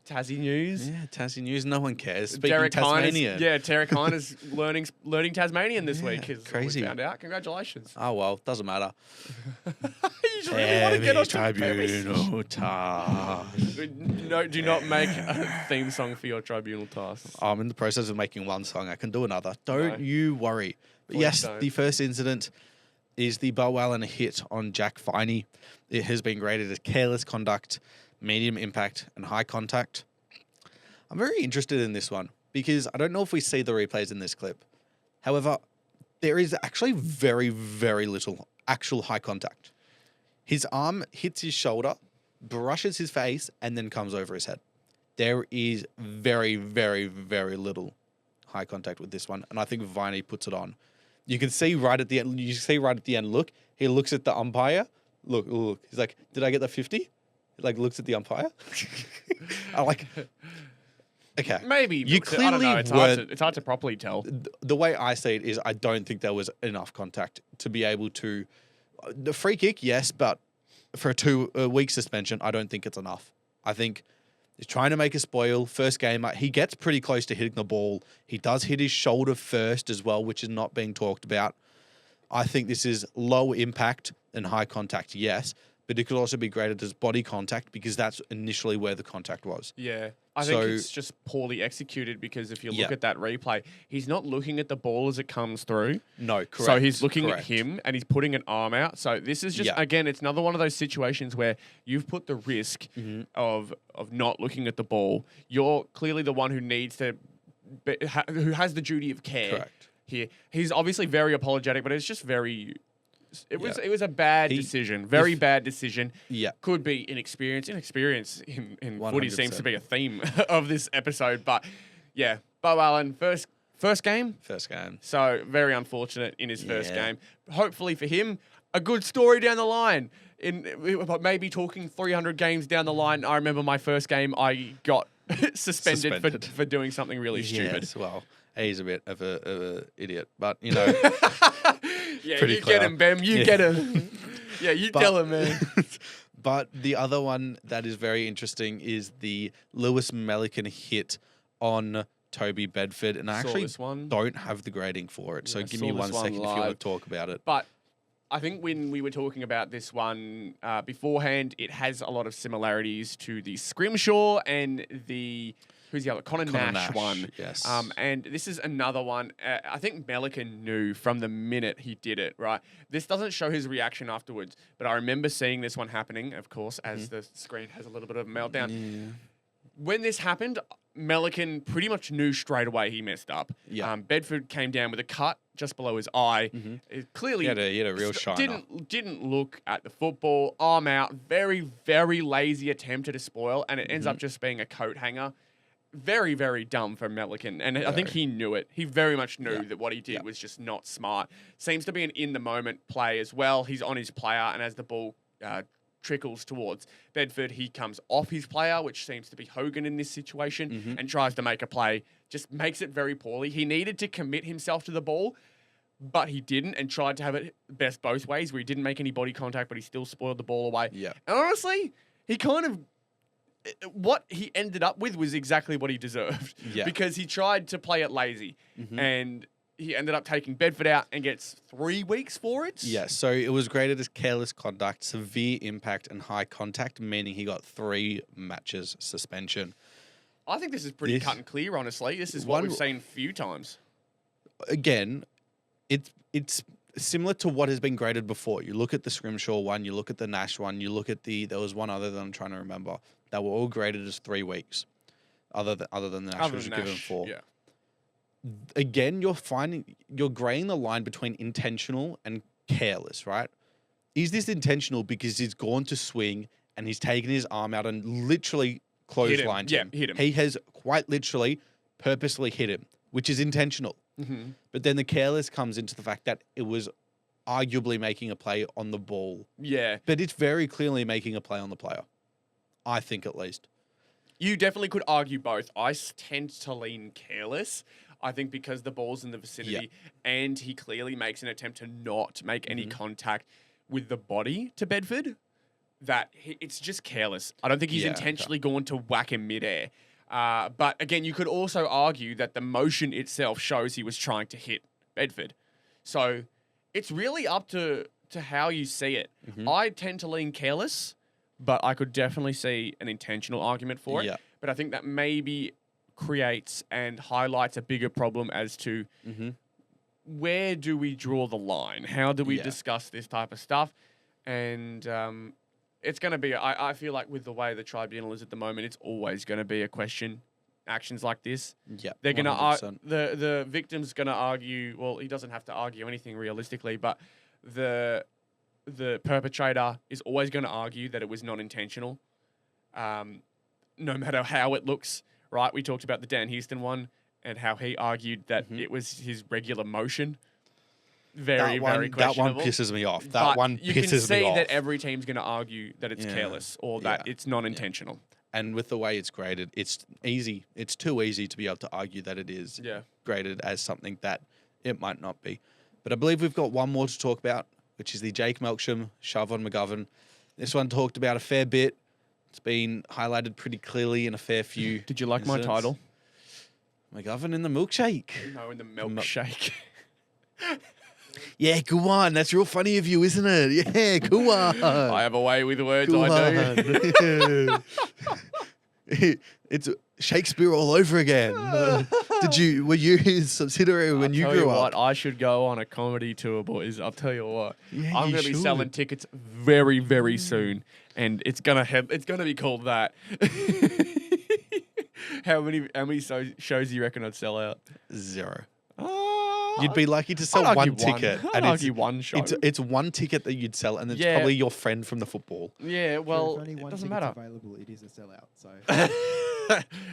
Tassie news. Yeah, Tassie news. No one cares. Speaking Derek Tasmanian. Derek Hine is learning Tasmanian this week. Crazy. We found out. Congratulations. Oh, well, doesn't matter. You just really want to get on tribunal task. No, do not make a theme song for your tribunal task. I'm in the process of making one song. I can do another. Don't you worry. But yes, the first incident is the Behl Allen hit on Jack Viney. It has been graded as careless conduct, medium impact, and high contact. I'm very interested in this one because I don't know if we see the replays in this clip. However, there is actually very, very little actual high contact. His arm hits his shoulder, brushes his face, and then comes over his head. There is very, very, very little high contact with this one, and I think Viney puts it on. You can see right at the end. Look, he looks at the umpire. Look. He's like, "Did I get the 50?" He looks at the umpire. Okay. Maybe. You clearly I don't know. It's hard to properly tell. The way I see it is I don't think there was enough contact to be able to... The free kick, yes, but for a 2-week suspension, I don't think it's enough. I think he's trying to make a spoil. First game, he gets pretty close to hitting the ball. He does hit his shoulder first as well, which is not being talked about. I think this is low impact and high contact, yes, but it could also be graded as body contact because that's initially where the contact was. Yeah. I think it's just poorly executed because if you look at that replay, he's not looking at the ball as it comes through. No, correct. So he's looking at him and he's putting an arm out. So this is just, again, it's another one of those situations where you've put the risk of not looking at the ball. You're clearly the one who needs to, who has the duty of care here. He's obviously very apologetic, but it's just very... It was a bad decision. Very bad decision. Yeah. Could be inexperience. Inexperience in footy seems to be a theme of this episode. But yeah, Beau Allen, first game? First game. So very unfortunate in his first game. Hopefully for him, a good story down the line. Maybe talking 300 games down the line. I remember my first game, I got suspended. For doing something really stupid. Yes, well, he's a bit of a idiot, but you know... Yeah, you get him, Behm. You get him. Yeah, tell him, man. But the other one that is very interesting is the Lewis Melican hit on Toby Bedford. And I actually don't have the grading for it. So give me 1 second if you want to talk about it. But I think when we were talking about this one beforehand, it has a lot of similarities to the Scrimshaw and the... Who's the other? Connor Nash one. Yes. And this is another one. I think Melican knew from the minute he did it, right? This doesn't show his reaction afterwards, but I remember seeing this one happening, of course, as the screen has a little bit of a meltdown. Yeah. When this happened, Melican pretty much knew straight away he messed up. Yeah. Bedford came down with a cut just below his eye. It clearly he had a real shiner. Didn't look at the football, arm out, very, very lazy attempt at a spoil, and it ends up just being a coat hanger. Very, very dumb for Melican. And I think he knew it. He very much knew that what he did was just not smart. Seems to be an in-the-moment play as well. He's on his player, and as the ball trickles towards Bedford, he comes off his player, which seems to be Hogan in this situation, and tries to make a play. Just makes it very poorly. He needed to commit himself to the ball, but he didn't, and tried to have it best both ways, where he didn't make any body contact, but he still spoiled the ball away. Yeah. And honestly, he kind of... What he ended up with was exactly what he deserved. Yeah. Because he tried to play it lazy. And he ended up taking Bedford out and gets 3 weeks for it. Yeah, so it was graded as careless conduct, severe impact, and high contact, meaning he got 3 matches suspension. I think this is pretty cut and clear, honestly. This is what we've seen a few times. Again, it's similar to what has been graded before. You look at the Scrimshaw one, you look at the Nash one, you look at there was one other that I'm trying to remember. That were all graded as 3 weeks, other than the Nash, which was given 4. Yeah. Again, you're graying the line between intentional and careless, right? Is this intentional because he's gone to swing and he's taken his arm out and literally clotheslined him? Yeah, hit him. He has quite literally purposely hit him, which is intentional. But then the careless comes into the fact that it was arguably making a play on the ball. Yeah. But it's very clearly making a play on the player. I think at least. You definitely could argue both. I tend to lean careless. I think because the ball's in the vicinity and he clearly makes an attempt to not make any contact with the body to Bedford, that it's just careless. I don't think he's intentionally going to whack him midair. But again, you could also argue that the motion itself shows he was trying to hit Bedford. So it's really up to how you see it. I tend to lean careless, but I could definitely see an intentional argument for it. But I think that maybe creates and highlights a bigger problem as to where do we draw the line? How do we discuss this type of stuff? And it's going to be, I feel like with the way the tribunal is at the moment, it's always going to be a question. Actions like this. Yeah. They're going to, the victim's going to argue, well, he doesn't have to argue anything realistically, but the perpetrator is always going to argue that it was not intentional, no matter how it looks, right? We talked about the Dan Houston one and how he argued that it was his regular motion. Very questionable. That one pisses me off. You can see that every team's going to argue that it's careless or that it's not intentional. And with the way it's graded, it's easy. It's too easy to be able to argue that it is graded as something that it might not be. But I believe we've got one more to talk about, which is the Jake Melksham shove on McGovern. This one talked about a fair bit. It's been highlighted pretty clearly in a fair few. Did you like incidents. My title? McGovern in the milkshake. No, in the milkshake. Yeah, go on. That's real funny of you, isn't it? Yeah, go on. I have a way with words, Go I do. on. It's Shakespeare all over again. Were you his subsidiary when you grew up? What, I should go on a comedy tour, boys. I'll tell you what. Yeah, I'm you going to be should. selling tickets very, very soon, and it's gonna be called that. How many shows do you reckon I'd sell out? 0. Oh, You'd be lucky to sell I'd one argue ticket. I'd argue one show. It's one ticket that you'd sell, and it's Yeah. probably your friend from the football. Yeah, well, if only it one doesn't ticket's matter. available, it is a sellout. So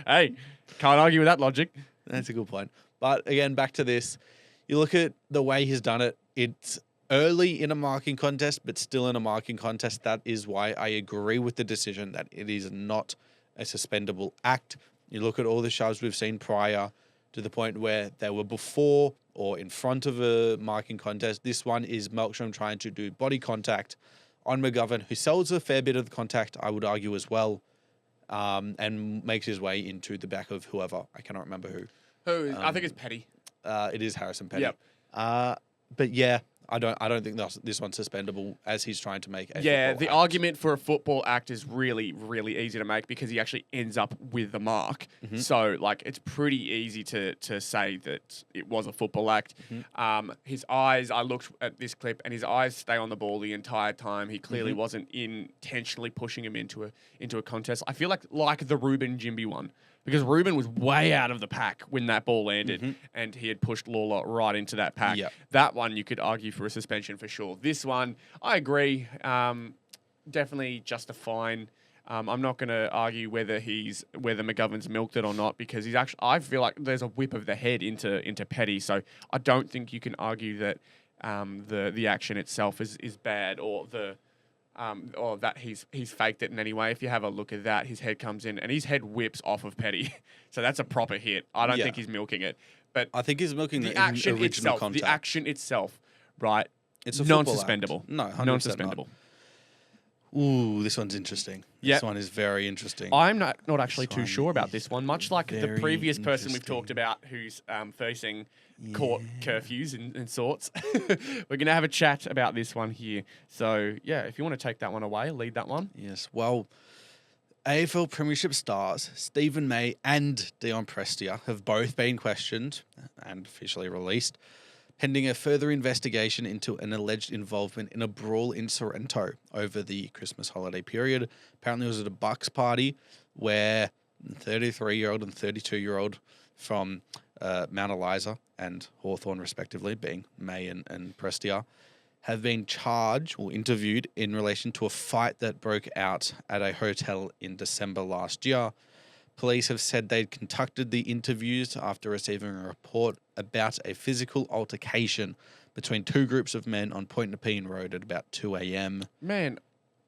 Hey, can't argue with that logic. That's a good point. But again, back to this. You look at the way he's done it. It's early in a marking contest, but still in a marking contest. That is why I agree with the decision that it is not a suspendable act. You look at all the shoves we've seen prior to the point where they were before or in front of a marking contest. This one is Melksham trying to do body contact on McGovern, who sells a fair bit of the contact, I would argue as well, and makes his way into the back of whoever. I cannot remember who. I think it's Petty. It is Harrison Petty. Yep. But yeah, I don't think this one's suspendable as he's trying to make a Yeah, football the act. argument for a football act is really, really easy to make because he actually ends up with the mark. Mm-hmm. So, like, it's pretty easy to say that it was a football act. Mm-hmm. His eyes, I looked at this clip, and his eyes stay on the ball the entire time. He clearly Mm-hmm. wasn't intentionally pushing him into a contest. I feel like the Ruben Jimby one. Because Ruben was way out of the pack when that ball landed, and he had pushed Lawler right into that pack. Yep. That one you could argue for a suspension for sure. This one, I agree, definitely just a fine. I'm not going to argue whether McGovern's milked it or not because he's actually. I feel like there's a whip of the head into Petty, so I don't think you can argue that the action itself is bad or that he's faked it in any way. If you have a look at that, his head comes in and his head whips off of Petty. So that's a proper hit. I don't think he's milking it. But I think he's milking the action original itself, contact. the action itself, right? It's a football non-suspendable. act. No, 100% non-suspendable. Ooh, this one's interesting. Yep. This one is very interesting. I'm not actually This too one sure about is this one. Much like the very previous person we've interesting. talked about who's facing court curfews and sorts. We're going to have a chat about this one here. So, yeah, if you want to take that one away, lead that one. Yes. Well, AFL Premiership stars Stephen May and Dion Prestia have both been questioned and officially released, pending a further investigation into an alleged involvement in a brawl in Sorrento over the Christmas holiday period. Apparently, it was at a Bucks party where 33-year-old and 32-year-old from Mount Eliza and Hawthorn, respectively, being May and Prestia, have been charged or interviewed in relation to a fight that broke out at a hotel in December last year. Police have said they'd conducted the interviews after receiving a report about a physical altercation between two groups of men on Point Nepean Road at about 2 a.m. Man,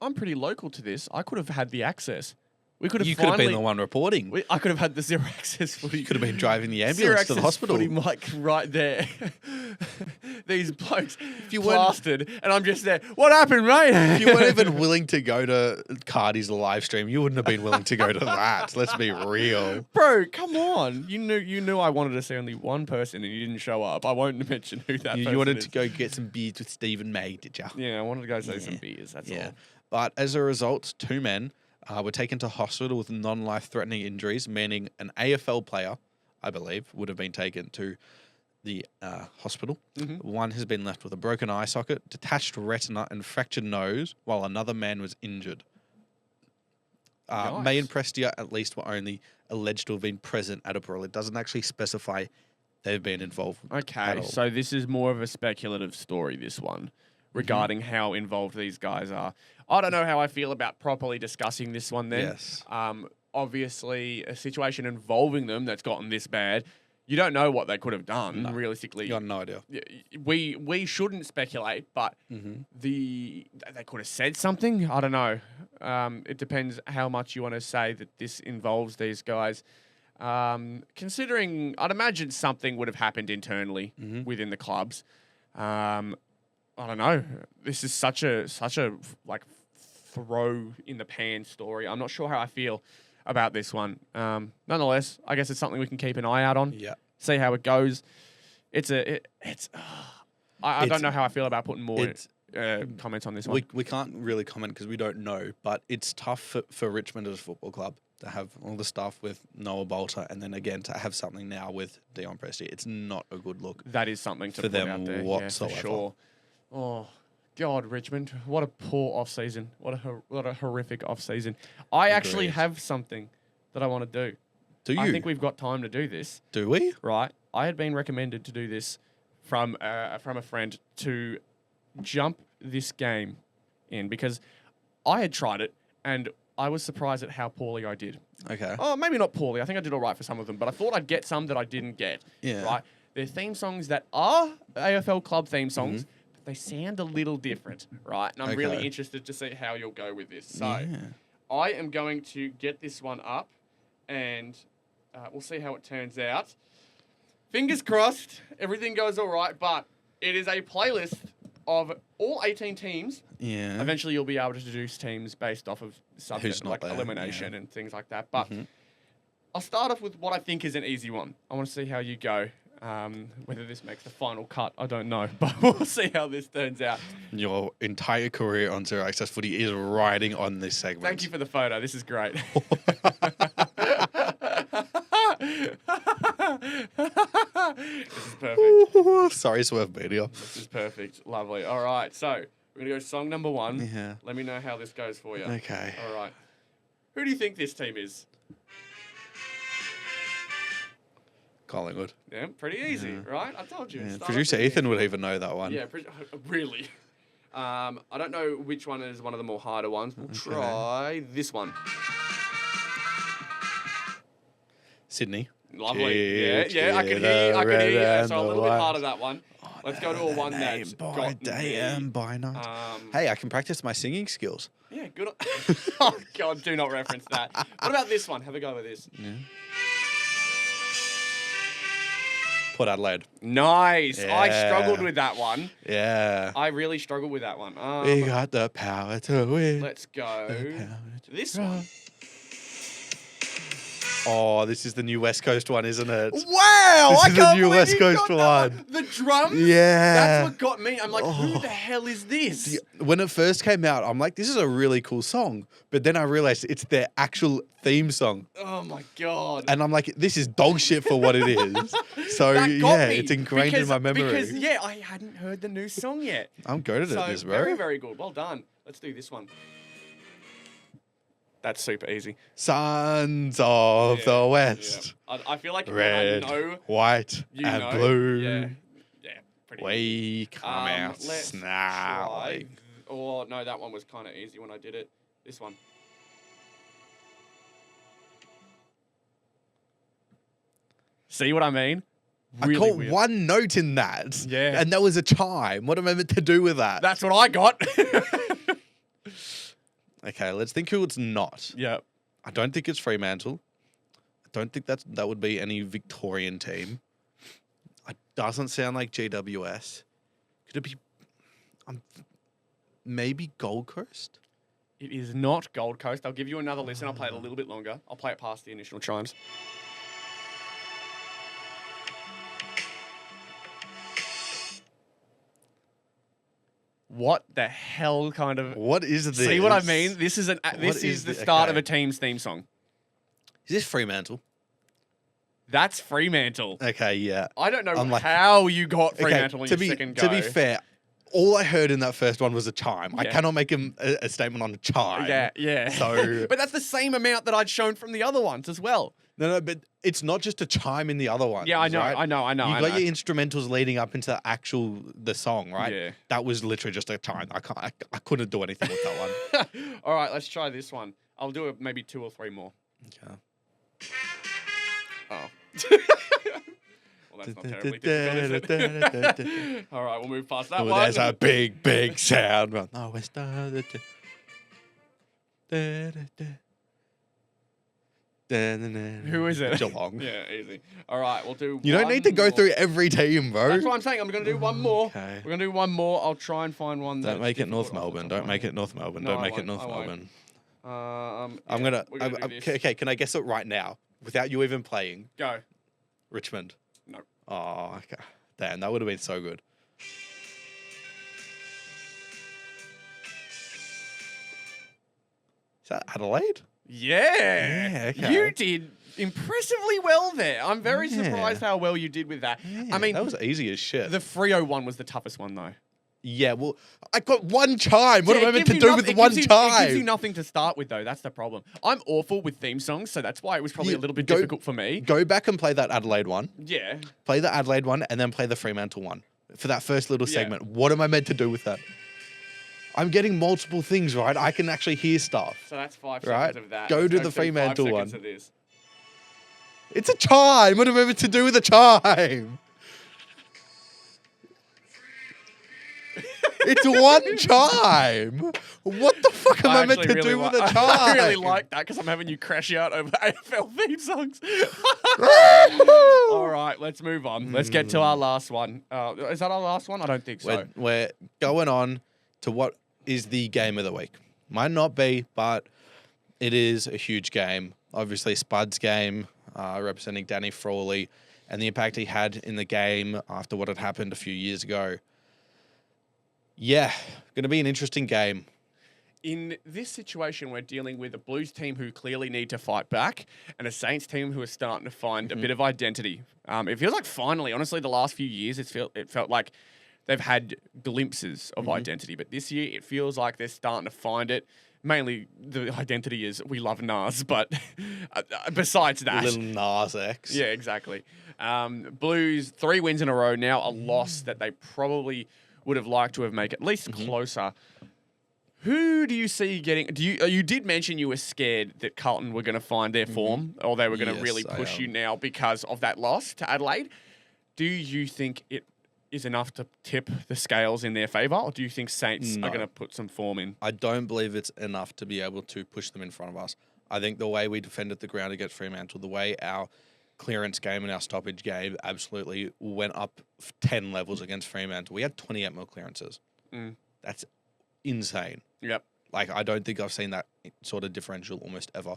I'm pretty local to this. I could have had the access. We could have You could have been the one reporting. I could have had the zero access footy. You could have been driving the Zero ambulance to the access hospital. footy mic right there. These blokes you weren't- plastered, and I'm just there. What happened, mate? If you weren't even willing to go to Cardi's live stream, you wouldn't have been willing to go to that. Let's be real. Bro, come on. You knew I wanted to see only one person, and you didn't show up. I won't mention who that person You wanted is. to go get some beers with Stephen May, did you? Yeah, I wanted to go say some beers. That's all. But as a result, two men were taken to hospital with non-life-threatening injuries, meaning an AFL player, I believe, would have been taken to the hospital. One has been left with a broken eye socket, detached retina, and fractured nose, while another man was injured. Nice. May and Prestia, at least, were only alleged to have been present at a brawl. It doesn't actually specify they've been involved at Okay, all. so this is more of a speculative story, this one, regarding how involved these guys are. I don't know how I feel about properly discussing this one then. Yes. Obviously, a situation involving them that's gotten this bad, you don't know what they could have done, realistically. You got no idea. We shouldn't speculate, but they could have said something. I don't know. It depends how much you want to say that this involves these guys. Considering, I'd imagine something would have happened internally within the clubs. I don't know. This is such a like throw in the pan story. I'm not sure how I feel about this one. Nonetheless, I guess it's something we can keep an eye out on. Yeah. See how it goes. I don't know how I feel about putting more It's comments on this one. we can't really comment because we don't know, but it's tough for Richmond as a football club to have all the stuff with Noah Bolter and then again to have something now with Dion Presti. It's not a good look. That is something to for put them out there. whatsoever. Yeah, for sure. Oh, God, Richmond. What a poor off-season. What a horrific off-season. I actually Agreed. have something that I want to do. Do you? I think we've got time to do this. Do we? Right. I had been recommended to do this from a friend to jump this game in because I had tried it and I was surprised at how poorly I did. Okay. Oh, maybe not poorly. I think I did all right for some of them, but I thought I'd get some that I didn't get. Yeah. Right. They're theme songs that are AFL club theme songs, but they sound a little different. Right. And I'm really Okay. interested to see how you'll go with this. So Yeah. I am going to get this one up and we'll see how it turns out. Fingers crossed, everything goes all right, but it is a playlist of all 18 teams. Yeah. Eventually, you'll be able to deduce teams based off of subject, Who's not like there, elimination yeah. and things like that. But I'll start off with what I think is an easy one. I want to see how you go. Whether this makes the final cut, I don't know, but we'll see how this turns out. Your entire career on Zero Access Footy is riding on this segment. Thank you for the photo. This is great. This is perfect. Sorry, Swerve Media. This is perfect. Lovely. All right. So we're going to go song number 1. Yeah. Let me know how this goes for you. Okay. All right. Who do you think this team is? Collingwood. Yeah, pretty easy, right? I told you. Yeah. Start off Producer pretty Ethan easy. would even know that one. Yeah, really. I don't know which one is one of the more harder ones. We'll try this one. Sydney. Lovely. Yeah, I could hear. So a little bit harder that one. Let's go to a one that's got day and by night. Hey, I can practice my singing skills. Yeah, good. Oh, God, do not reference that. What about this one? Have a go with this. Yeah. Port Adelaide. Nice. I Yeah. struggled with that one. Yeah. I really struggled with that one. We got the power to win. Let's go The power to this one. Oh, this is the new West Coast one, isn't it? Wow! This I is the can't new believe West you Coast got that one. The drums? Yeah. That's what got me. I'm like, who Oh. the hell is this? When it first came out, I'm like, this is a really cool song. But then I realized it's their actual theme song. Oh my God. And I'm like, this is dog shit for what it is. So, That got yeah, me it's ingrained in my memory. Because, yeah, I hadn't heard the new song yet. I'm goated So, at this, bro. very, very good. Well done. Let's do this one. That's super easy. Sons of Yeah, the West. Yeah. I feel like Red, when I know, white, you and know. blue. Yeah. Yeah. Pretty easy. We come out Let's snarling. try. Oh, no, that one was kind of easy when I did it. This one. See what I mean? Really I caught weird. one note in that. Yeah. And that was a chime. What am I meant to do with that? That's what I got. Okay, let's think who it's not. Yeah. I don't think it's Fremantle. I don't think that would be any Victorian team. It doesn't sound like GWS. Could it be maybe Gold Coast? It is not Gold Coast. I'll give you another listen. I'll play it a little bit longer. I'll play it past the initial chimes. What the hell kind of... What is this? See what I mean? This is this is the start of a team's theme song. Is this Fremantle? That's Fremantle. Okay, yeah. I don't know I'm like- how you got Fremantle in to your be second go. to be fair, all I heard in that first one was a chime. I Yeah. cannot make a statement on a chime. Yeah. So- but that's the same amount that I'd shown from the other ones as well. No, but it's not just a chime in the other one. Yeah, I know, right? I know. You I got know. your instrumentals leading up into the song, right? Yeah. That was literally just a chime. I couldn't do anything with that one. All right, let's try this one. I'll do maybe 2 or 3 more. Okay. Oh. Well, that's not terribly difficult, is it? All right, we'll move past that Oh, one. there's a big, big sound. No, it's Who is it? Geelong. Yeah, easy. All right, we'll do You don't need to go through every team, bro. That's what I'm saying. I'm going to do one more. Okay. We're going to do one more. I'll try and find one Don't that's make it North difficult off the Melbourne. top Don't of my make head. it North Melbourne. No, Don't I make it won't, North I won't. Melbourne. I'm I'm gonna. okay. Can I guess it right now without you even playing? Go. Richmond. No. Oh, okay. Damn, that would have been so good. Is that Adelaide? Yeah. Okay. You did impressively well there. I'm very surprised how well you did with that. Yeah, I mean, that was easy as shit. the Freo one was the toughest one, though. Yeah, well, I got one chime. What am I meant to do with one chime? It gives you nothing to start with, though. That's the problem. I'm awful with theme songs, so that's why it was probably a little bit difficult for me. Go back and play that Adelaide one. Yeah. Play the Adelaide one and then play the Fremantle one for that first little segment. What am I meant to do with that? I'm getting multiple things, right? I can actually hear stuff. So that's 5 seconds of that. Go to the Fremantle one. 5 seconds of this. It's a chime. What am I meant to do with a chime? It's one chime. What the fuck am I meant to do with a chime? I really like that because I'm having you crash out over AFL theme songs. All right, let's move on. Let's get to our last one. Is that our last one? I don't think so. We're going on to what is the game of the week. Might not be, but it is a huge game. Obviously, Spud's game, representing Danny Frawley, and the impact he had in the game after what had happened a few years ago. Yeah, going to be an interesting game. In this situation, we're dealing with a Blues team who clearly need to fight back and a Saints team who are starting to find a bit of identity. It feels like finally, honestly, the last few years, it felt like they've had glimpses of identity. But this year, it feels like they're starting to find it. Mainly, the identity is we love Nas, but besides that... Little Nas X. Yeah, exactly. Blues, 3 wins in a row now, a loss that they probably would have liked to have made at least closer. Who do you see getting... You did mention you were scared that Carlton were going to find their form, or they were going to really push you now because of that loss to Adelaide. Do you think it is enough to tip the scales in their favour, or do you think Saints are going to put some form in? I don't believe it's enough to be able to push them in front of us. I think the way we defended the ground against Fremantle, the way our clearance game and our stoppage game absolutely went up 10 levels against Fremantle. We had 28 mil clearances. That's insane. Yep. Like, I don't think I've seen that sort of differential almost ever.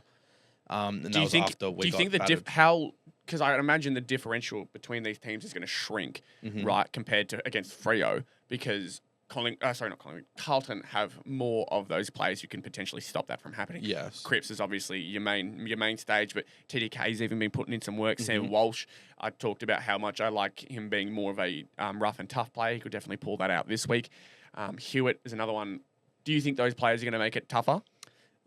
And do that you was think, after we do you got think the battered. because I imagine the differential between these teams is going to shrink, right, compared to against Freo, because Carlton have more of those players who can potentially stop that from happening. Yes. Cripps is obviously your main stage, but TDK's even been putting in some work. Sam Walsh, I talked about how much I like him being more of a rough and tough player. He could definitely pull that out this week. Hewitt is another one. Do you think those players are going to make it tougher?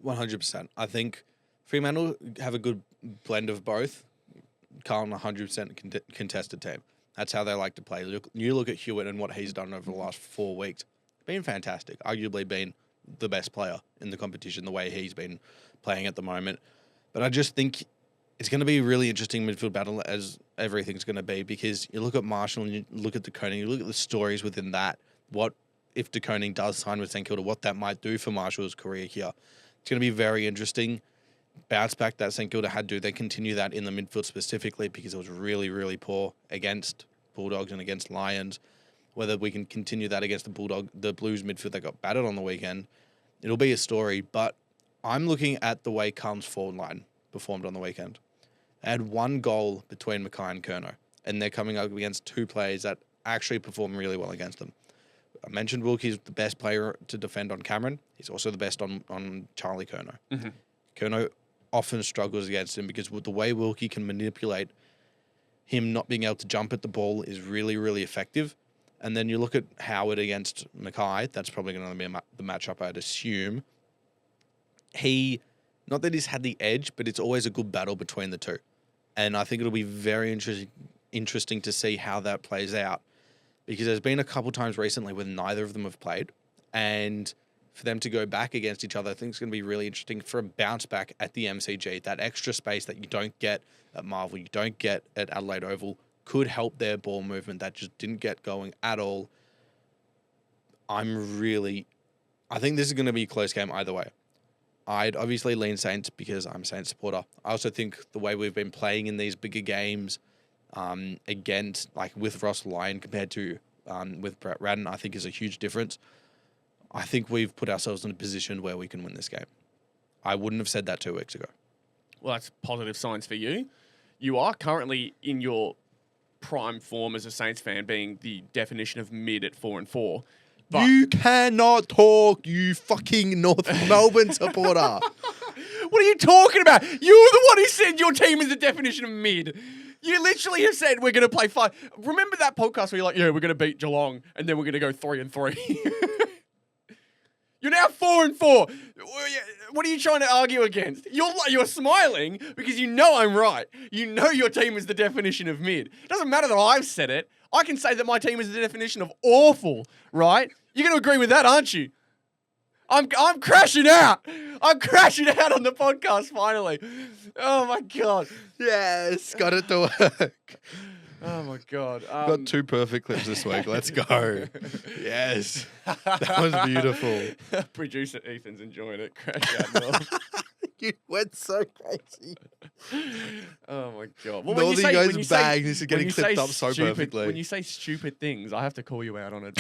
100%. I think Fremantle have a good blend of both. Carlton 100% contested team. That's how they like to play. You look at Hewitt and what he's done over the last 4 weeks. Been fantastic. Arguably been the best player in the competition, the way he's been playing at the moment. But I just think it's going to be a really interesting midfield battle, as everything's going to be, because you look at Marshall and you look at De Koning, you look at the stories within that. What if De Koning does sign with St Kilda, what that might do for Marshall's career here. It's going to be very interesting. Bounce back that St Kilda had to. They continue that in the midfield specifically because it was really, really poor against Bulldogs and against Lions. Whether we can continue that against the Blues midfield that got battered on the weekend, it'll be a story. But I'm looking at the way Carlton's forward line performed on the weekend. They had 1 goal between Mackay and Curnow, and they're coming up against 2 players that actually perform really well against them. I mentioned Wilkie's the best player to defend on Cameron. He's also the best on Charlie Curnow. Curnow often struggles against him because with the way Wilkie can manipulate him not being able to jump at the ball is really, really effective. And then you look at Howard against Mackay. That's probably going to be the matchup, I'd assume. Not that he's had the edge, but it's always a good battle between the two. And I think it'll be very interesting to see how that plays out. Because there's been a couple times recently where neither of them have played. And for them to go back against each other, I think it's going to be really interesting for a bounce back at the MCG. That extra space that you don't get at Marvel, you don't get at Adelaide Oval, could help their ball movement that just didn't get going at all. I think this is going to be a close game either way. I'd obviously lean Saints because I'm a Saints supporter. I also think the way we've been playing in these bigger games against, like with Ross Lyon compared to with Brett Radden, I think is a huge difference. I think we've put ourselves in a position where we can win this game. I wouldn't have said that 2 weeks ago. Well, that's positive signs for you. You are currently in your prime form as a Saints fan, being the definition of mid at 4-4. But you cannot talk, you fucking North Melbourne supporter. What are you talking about? You're the one who said your team is the definition of mid. You literally have said we're going to play 5. Remember that podcast where you're like, yeah, we're going to beat Geelong and then we're going to go 3-3. You're now 4-4. What are you trying to argue against? You're smiling because you know I'm right. You know your team is the definition of mid. It doesn't matter that I've said it. I can say that my team is the definition of awful, right? You're going to agree with that, aren't you? I'm crashing out. I'm crashing out on the podcast finally. Oh my God. Yes, got it to work. Oh my God. Got 2 perfect clips this week. Let's go. Yes. That was beautiful. Producer Ethan's enjoying it. Crash out, North. You went so crazy. Oh my God. Well, Northie goes bang. This is getting clipped up so perfectly. When you say stupid things, I have to call you out on it.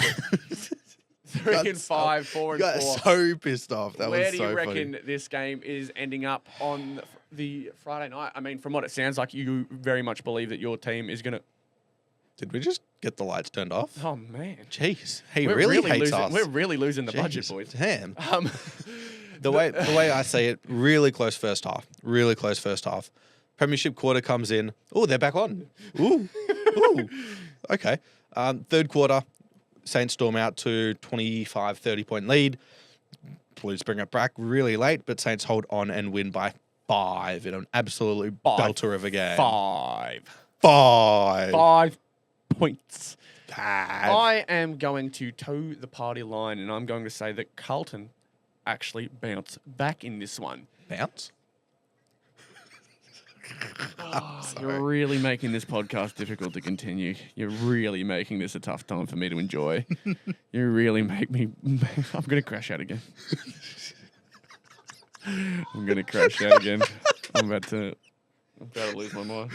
3 and 5, 4 and 4. You got so pissed off. That was so funny. Where do you reckon this game is ending up on the Friday night? I mean, from what it sounds like, you very much believe that your team is going to... Did we just get the lights turned off? Oh, man. Jeez. He really hates us. We're really losing the budget, boys. Damn. The way I say it, really close first half. Really close first half. Premiership quarter comes in. Oh, they're back on. Ooh. Ooh. Okay. Third quarter, Saints storm out to 25, 30-point lead. Blues bring it back really late, but Saints hold on and win by 5 in an absolutely belter of a game. 5 points. Bad. I am going to toe the party line, and I'm going to say that Carlton actually bounce back in this one. Bounce? You're really making this podcast difficult to continue. You're really making this a tough time for me to enjoy. You really make me... I'm going to crash out again. I'm going to crash out again. I'm about to lose my mind.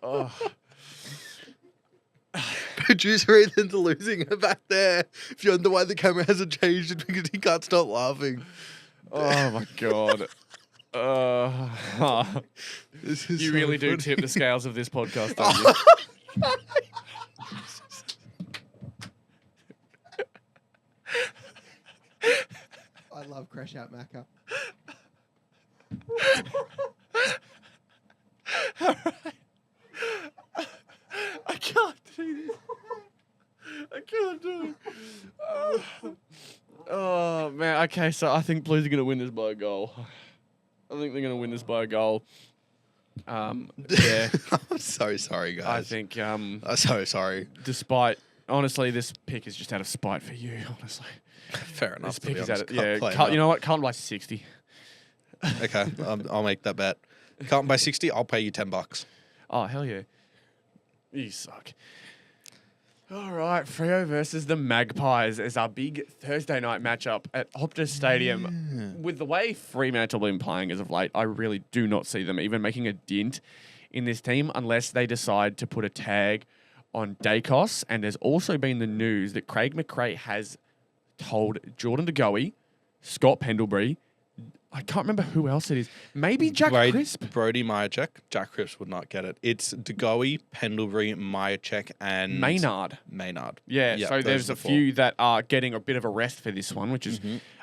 Oh. Producer Ethan's losing it back there. If you wonder why the camera hasn't changed, it's because he can't stop laughing. Oh my God. You really do tip the scales of this podcast, don't you? I love Crash Out Macca. All right. I can't do this. I can't do it. Oh, man. Okay, so I think Blues are going to win this by a goal. I think they're going to win this by a goal. Yeah. I'm so sorry, guys. I think... I'm so sorry. Despite... Honestly, this pick is just out of spite for you, honestly. Fair enough. This pick is out of... Yeah, you know what? Carlton by 60. Okay, I'll make that bet. Carlton by 60, I'll pay you $10. Oh, hell yeah. You suck. All right, Freo versus the Magpies is our big Thursday night matchup at Optus Stadium. With the way Fremantle have been playing as of late, I really do not see them even making a dint in this team unless they decide to put a tag on Dacos. And there's also been the news that Craig McRae has told Jordan De Goey, Scott Pendlebury, I can't remember who else it is. Maybe Jack Crisp. Brody Myercheck. Jack Crisp would not get it. It's De Goey, Pendlebury, Myercheck, and... Maynard. Yeah, yep, so there's a few that are getting a bit of a rest for this one, which is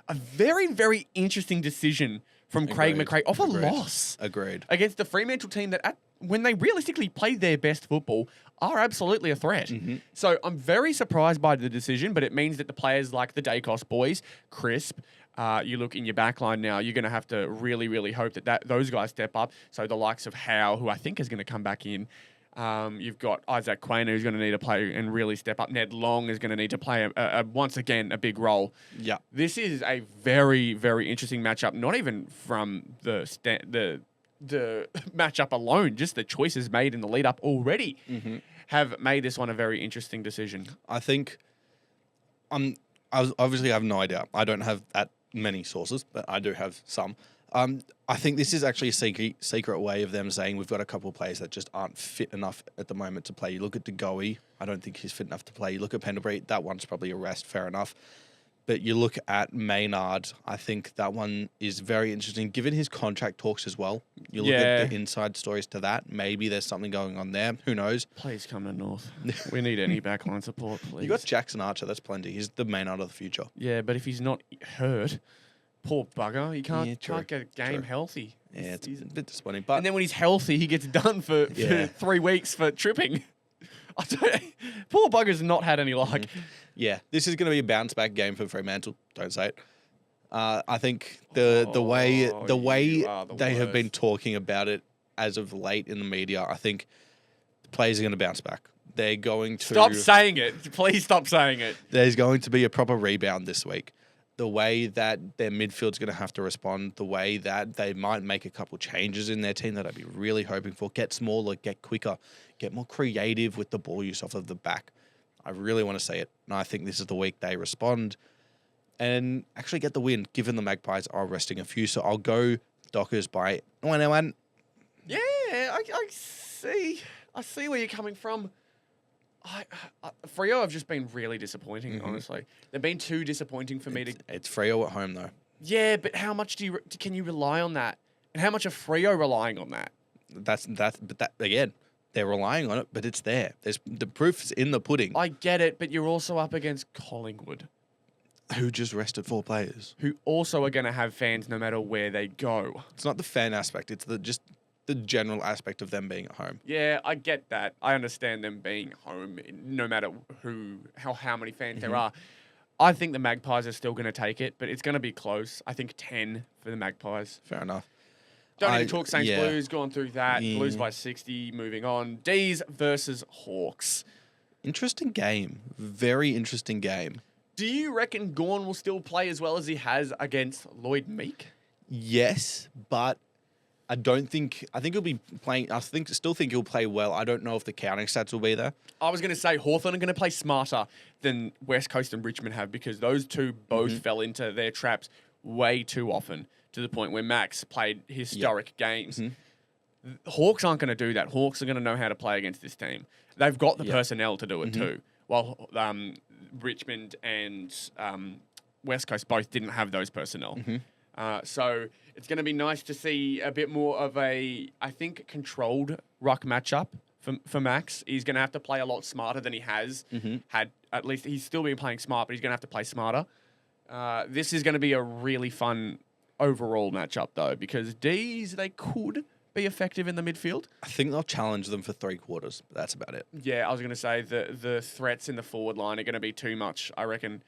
a very, very interesting decision from Craig McRae off a loss. Agreed. Against the Fremantle team that, when they realistically played their best football, are absolutely a threat. So I'm very surprised by the decision, but it means that the players like the Dacos boys, Crisp... you look in your back line now, you're going to have to really, really hope that those guys step up. So the likes of Howe, who I think is going to come back in. You've got Isaac Quainer, who's going to need to play and really step up. Ned Long is going to need to play, once again, a big role. Yeah. This is a very, very interesting matchup, not even from the matchup alone, just the choices made in the lead-up already have made this one a very interesting decision. I think... I obviously have no idea. I don't have that many sources, but I do have some. I think this is actually a secret way of them saying we've got a couple of players that just aren't fit enough at the moment to play. You look at De Goey, I don't think he's fit enough to play. You look at Pendlebury, that one's probably a rest, fair enough. But you look at Maynard, I think that one is very interesting, given his contract talks as well. You look at the inside stories to that. Maybe there's something going on there. Who knows? Please come to North. We need any backline support, please. You got Jackson Archer. That's plenty. He's the Maynard of the future. Yeah, but if he's not hurt, poor bugger, he can't get a game healthy. Yeah, it's a bit disappointing. But and then when he's healthy, he gets done for 3 weeks for tripping. Poor bugger's not had any luck. Yeah, this is going to be a bounce back game for Fremantle. Don't say it. I think the way they have been talking about it as of late in the media, I think the players are going to bounce back. They're going to stop saying it. Please stop saying it. There's going to be a proper rebound this week. The way that their midfield's going to have to respond, the way that they might make a couple changes in their team that I'd be really hoping for. Get smaller, get quicker, get more creative with the ball use off of the back. I really want to see it. And I think this is the week they respond and actually get the win, given the Magpies are resting a few. So I'll go Dockers by 1-1. Yeah, I see. I see where you're coming from. Freo have just been really disappointing, honestly. They've been too disappointing for me to... It's Freo at home, though. Yeah, but how much can you rely on that? And how much are Freo relying on that? But again, they're relying on it, but it's there. The proof's in the pudding. I get it, but you're also up against Collingwood, who just rested 4 players, who also are going to have fans no matter where they go. It's not the fan aspect; it's the general aspect of them being at home. Yeah, I get that. I understand them being home, no matter how many fans there are. I think the Magpies are still going to take it, but it's going to be close. I think 10 for the Magpies. Fair enough. Don't even talk Saints Blues, gone through that. Yeah. Blues by 60, moving on. D's versus Hawks. Interesting game. Very interesting game. Do you reckon Gawn will still play as well as he has against Lloyd Meek? Yes, but I think he'll be playing. Still think he'll play well. I don't know if the counting stats will be there. I was going to say Hawthorn are going to play smarter than West Coast and Richmond have because those two both fell into their traps way too often to the point where Max played historic games. Hawks aren't going to do that. Hawks are going to know how to play against this team. They've got the personnel to do it too. While Richmond and West Coast both didn't have those personnel. So it's going to be nice to see a bit more of a, I think, controlled ruck matchup for Max. He's going to have to play a lot smarter than he has had. At least he's still been playing smart, but he's going to have to play smarter. This is going to be a really fun overall matchup, though, because D's, they could be effective in the midfield. I think they'll challenge them for 3 quarters, but that's about it. Yeah, I was going to say the threats in the forward line are going to be too much, I reckon.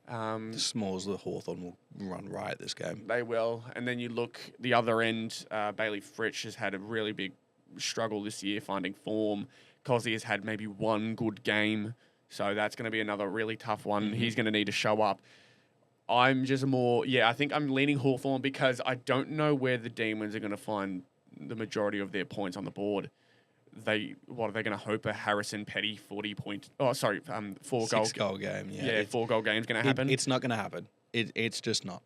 The Smalls, the Hawthorn will run riot this game. They will. And then you look the other end, Bailey Fritsch has had a really big struggle this year finding form. Cozzy has had maybe 1 good game, so that's going to be another really tough one. He's going to need to show up. I'm just I think I'm leaning Hawthorn because I don't know where the Demons are going to find the majority of their points on the board. What are they going to hope a Harrison Petty 4 goal game? Yeah, 4 goal game's going to happen. It's not going to happen. It's just not.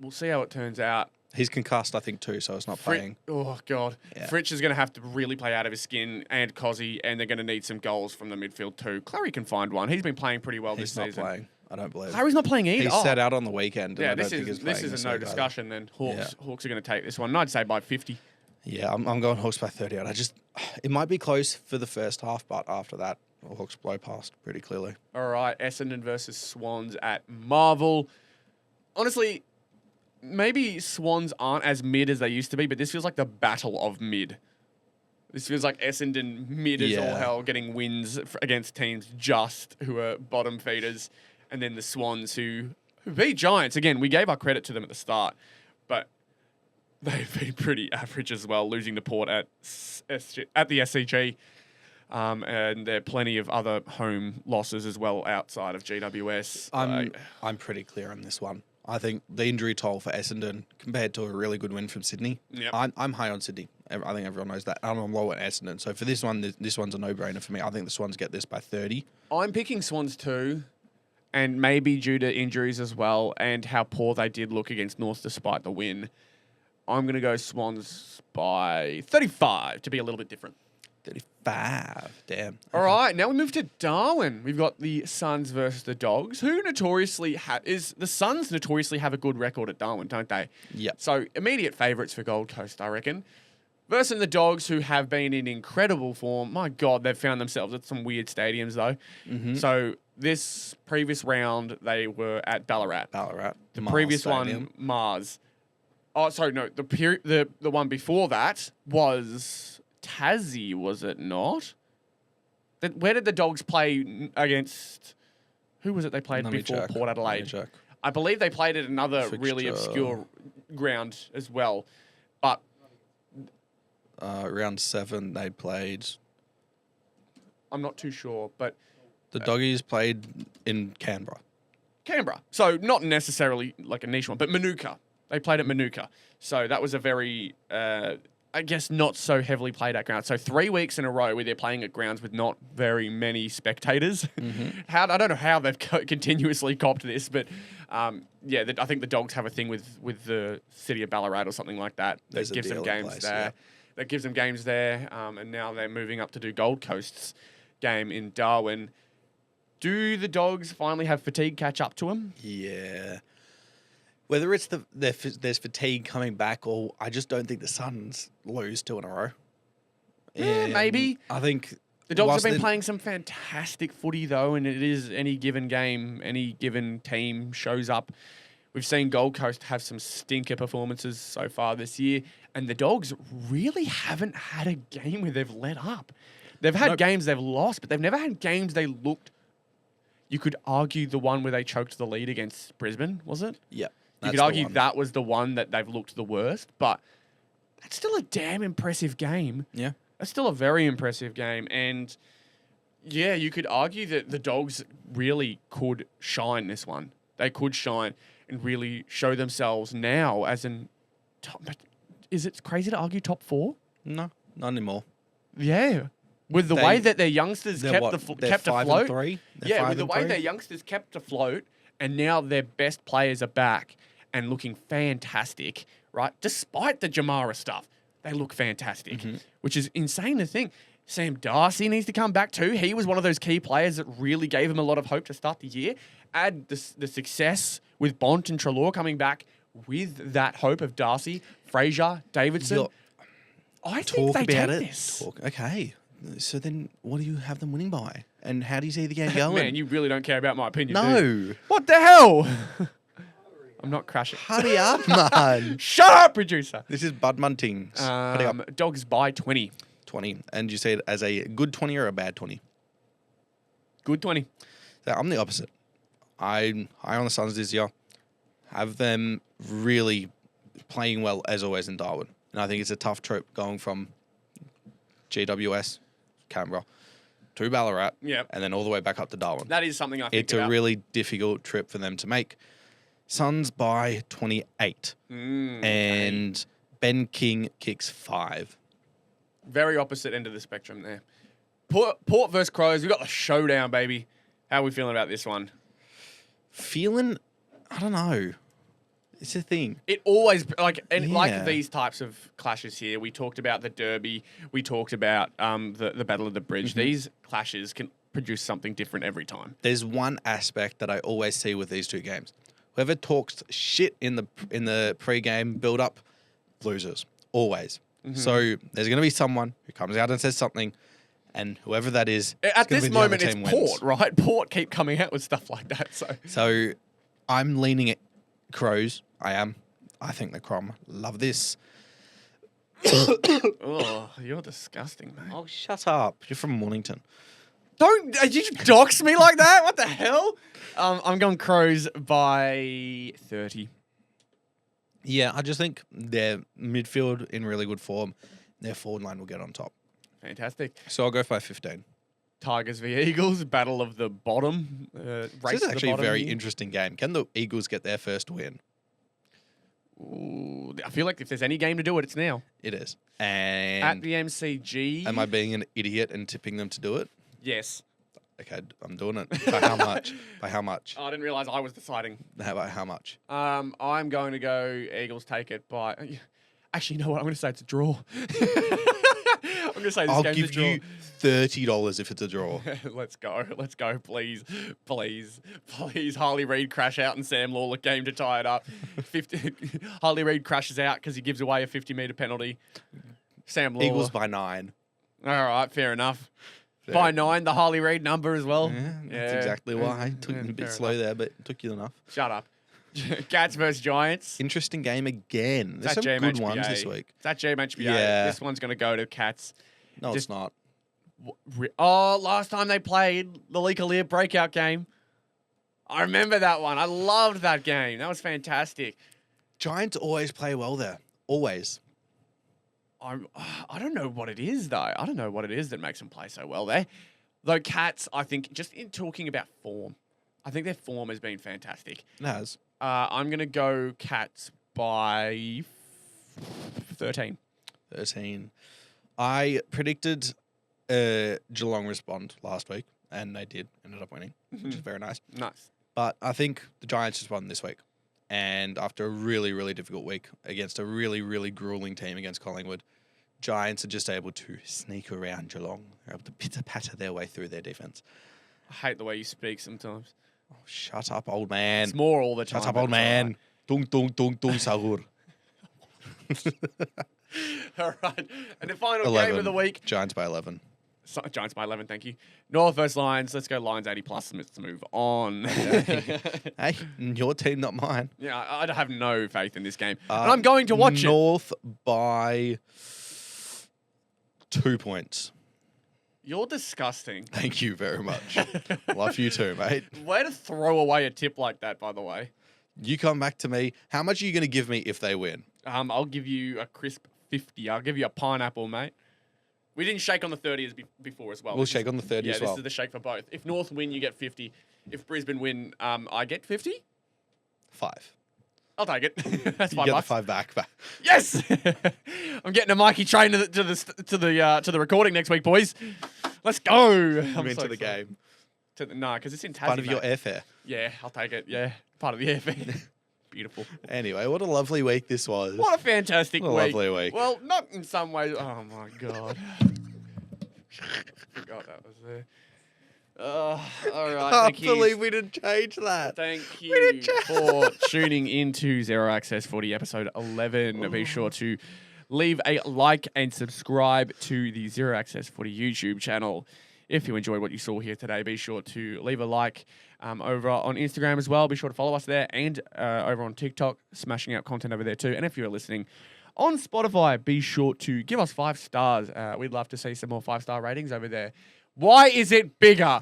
We'll see how it turns out. He's concussed, I think, too, so it's not playing. Oh, God. Yeah. Fritsch is going to have to really play out of his skin, and Cozzy, and they're going to need some goals from the midfield too. Clary can find one. He's been playing pretty well this season. He's not playing. I don't believe. Clary's not playing either. He sat out on the weekend. Yeah, this is a no discussion then. Hawks are going to take this one. And I'd say by 50. Yeah, I'm going Hawks by 30 out. It might be close for the first half, but after that, Hawks blow past pretty clearly. All right, Essendon versus Swans at Marvel. Honestly, maybe Swans aren't as mid as they used to be, but this feels like the battle of mid. This feels like Essendon mid as all hell, getting wins against teams who are bottom feeders, and then the Swans who beat Giants. Again, we gave our credit to them at the start, but they've been pretty average as well, losing to Port at the SCG. And there are plenty of other home losses as well outside of GWS. I'm pretty clear on this one. I think the injury toll for Essendon compared to a really good win from Sydney. Yep. I'm high on Sydney. I think everyone knows that. I'm low on Essendon. So for this one, this one's a no-brainer for me. I think the Swans get this by 30. I'm picking Swans too, and maybe due to injuries as well and how poor they did look against North despite the win. I'm going to go Swans by 35 to be a little bit different. 35. Damn. All right, now we move to Darwin. We've got the Suns versus the Dogs. The Suns notoriously have a good record at Darwin, don't they? Yep. So immediate favourites for Gold Coast, I reckon. Versus the Dogs, who have been in incredible form. My God, they've found themselves at some weird stadiums, though. Mm-hmm. So this previous round, they were at Ballarat. The Mars previous Stadium. one, Mars. Oh, sorry, no. The one before that was Tassie, was it not? Where did the Dogs play against? Who was it they played before Port Adelaide? I believe they played at another really obscure ground as well. But round 7, they played. I'm not too sure, but The Doggies played in Canberra. So not necessarily like a niche one, but Manuka. They played at Manuka. So that was a very, I guess, not so heavily played at ground. So 3 weeks in a row where they're playing at grounds with not very many spectators. Mm-hmm. I don't know how they've continuously copped this, but I think the Dogs have a thing with the city of Ballarat or something like that. There's that gives them games there. Yeah. That gives them games there, and now they're moving up to do Gold Coast's game in Darwin. Do the Dogs finally have fatigue catch up to them? Yeah. Whether it's there's fatigue coming back, or I just don't think the Suns lose 2 in a row. Yeah, maybe. I think the Dogs have been playing some fantastic footy, though, and it is any given game, any given team shows up. We've seen Gold Coast have some stinker performances so far this year, and the Dogs really haven't had a game where they've let up. They've had games they've lost, but they've never had games they looked. You could argue the one where they choked the lead against Brisbane, was it? Yeah. You could argue that was the one that they've looked the worst, but that's still a damn impressive game. Yeah. That's still a very impressive game. And, yeah, you could argue that the Dogs really could shine this one. They could shine and really show themselves now as in top. Is it crazy to argue top 4? No, not anymore. Yeah. With the way that their youngsters kept afloat. 5-3? Yeah, with the way their youngsters kept afloat, and now their best players are back and looking fantastic, right? Despite the Jamara stuff, they look fantastic, which is insane to think. Sam Darcy needs to come back too. He was one of those key players that really gave him a lot of hope to start the year. Add the success with Bont and Treloar coming back with that hope of Darcy, Fraser, Davidson. I think they take this. Okay. So then what do you have them winning by? And how do you see the game going? Man, you really don't care about my opinion, No. do you? What the hell? I'm not crashing. Hurry up, man. Shut up, producer. This is Bud Muntings. Hurry up. Dogs by 20. 20. And you see it as a good 20 or a bad 20? Good 20. So I'm the opposite. I'm high on the Suns this year. Have them really playing well, as always, in Darwin. And I think it's a tough trip going from GWS, Canberra, to Ballarat, and then all the way back up to Darwin. That is something I think It's a really difficult trip for them to make. Suns by 28. And Ben King kicks 5. Very opposite end of the spectrum there. Port versus Crows. We've got the showdown, baby. How are we feeling about this one? I don't know. It's a thing. It always, like these types of clashes here, we talked about the Derby, we talked about the Battle of the Bridge. These clashes can produce something different every time. There's one aspect that I always see with these two games. Whoever talks shit in the pre-game build-up loses. Always. So there's going to be someone who comes out and says something, and whoever that is, at this moment, it's Port, right? Port keep coming out with stuff like that. So I'm leaning at Crows. I am. I think the Crom love this. Oh, you're disgusting, mate. Oh, shut up. You're from Mornington. You dox me like that? What the hell? I'm going Crows by 30. Yeah, I just think their midfield in really good form. Their forward line will get on top. Fantastic. So I'll go by 15. Tigers v Eagles, battle of the bottom. This is actually a very interesting game. Can the Eagles get their first win? Ooh, I feel like if there's any game to do it, it's now. It is. And at the MCG. Am I being an idiot and tipping them to do it? Yes. Okay, I'm doing it. By how much? By how much? I didn't realise I was deciding. How much? I'm going to go Eagles take it by... Actually, you know what? I'm going to say it's a draw. I'm going to say this I'll game's a give draw. you $30 if it's a draw. Let's go, please. Harley Reid crash out and Sam Lawler game to tie it up. Harley Reid crashes out because he gives away a 50-metre penalty. Sam Lawler. Eagles by 9. All right, fair enough. Fair. By 9, the Harley Reid number as well. Yeah, that's exactly why. I took it a bit slow there, but it took you enough. Shut up. Cats versus Giants. Interesting game again. There's some good ones this week. It's at GMHBA. Yeah. This one's going to go to Cats. No, it's not. Oh, last time they played the League breakout game. I remember that one. I loved that game. That was fantastic. Giants always play well there. Always. I don't know what it is, though. I don't know what it is that makes them play so well there. Though Cats, I think, just in talking about form, I think their form has been fantastic. It has. I'm going to go Cats by 13. 13. I predicted Geelong respond last week, and they did. Ended up winning, which is very nice. Nice. But I think the Giants just won this week. And after a really, really difficult week against a really, really grueling team against Collingwood, Giants are just able to sneak around Geelong. They're able to pitter-patter their way through their defense. I hate the way you speak sometimes. Oh, shut up, old man. It's more all the time. Shut up, old man. Dung, dung, dung, dung, sagur. All right. And the final 11. game of the week. Giants by 11. Giants by 11, thank you. North versus Lions. Let's go Lions 80 plus. Let's move on. Hey, your team, not mine. Yeah, I have no faith in this game. And I'm going to watch North by 2 points. You're disgusting. Thank you very much. Love you too, mate. Way to throw away a tip like that, by the way. You come back to me. How much are you going to give me if they win? I'll give you a crisp 50. I'll give you a pineapple, mate. We didn't shake on the 30 as before as well. We'll shake on the 30 as well. Yeah, this is the shake for both. If North win, you get 50. If Brisbane win, I get 50? 5. I'll take it. That's $5. You get the 5 back. Yes! I'm getting a Mikey train to the recording next week, boys. Let's go. I'm into the game. No, because it's in Tassie, Part of your mate. airfare. Yeah, I'll take it. Yeah, part of the airfare. Beautiful. Anyway, what a lovely week this was. What a fantastic What a lovely week. Well, not in some ways. Oh, my God. Forgot that was there. All right. I can't believe we didn't change that. Thank you for tuning into Zero Access Footy episode 11. Be sure to leave a like and subscribe to the Zero Access Footy YouTube channel. If you enjoyed what you saw here today, be sure to leave a like over on Instagram as well. Be sure to follow us there and over on TikTok, smashing out content over there too. And if you're listening on Spotify, be sure to give us 5 stars. We'd love to see some more 5-star ratings over there. Why is it bigger?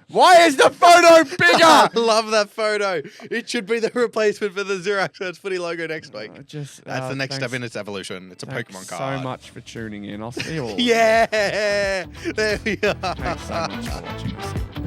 Why is the photo bigger? I love that photo. It should be the replacement for the Zero Access Footy logo next week. That's the next step in its evolution. It's a Pokemon card. So much for tuning in. I'll see you all. Yeah! There we are. Thanks so much for watching.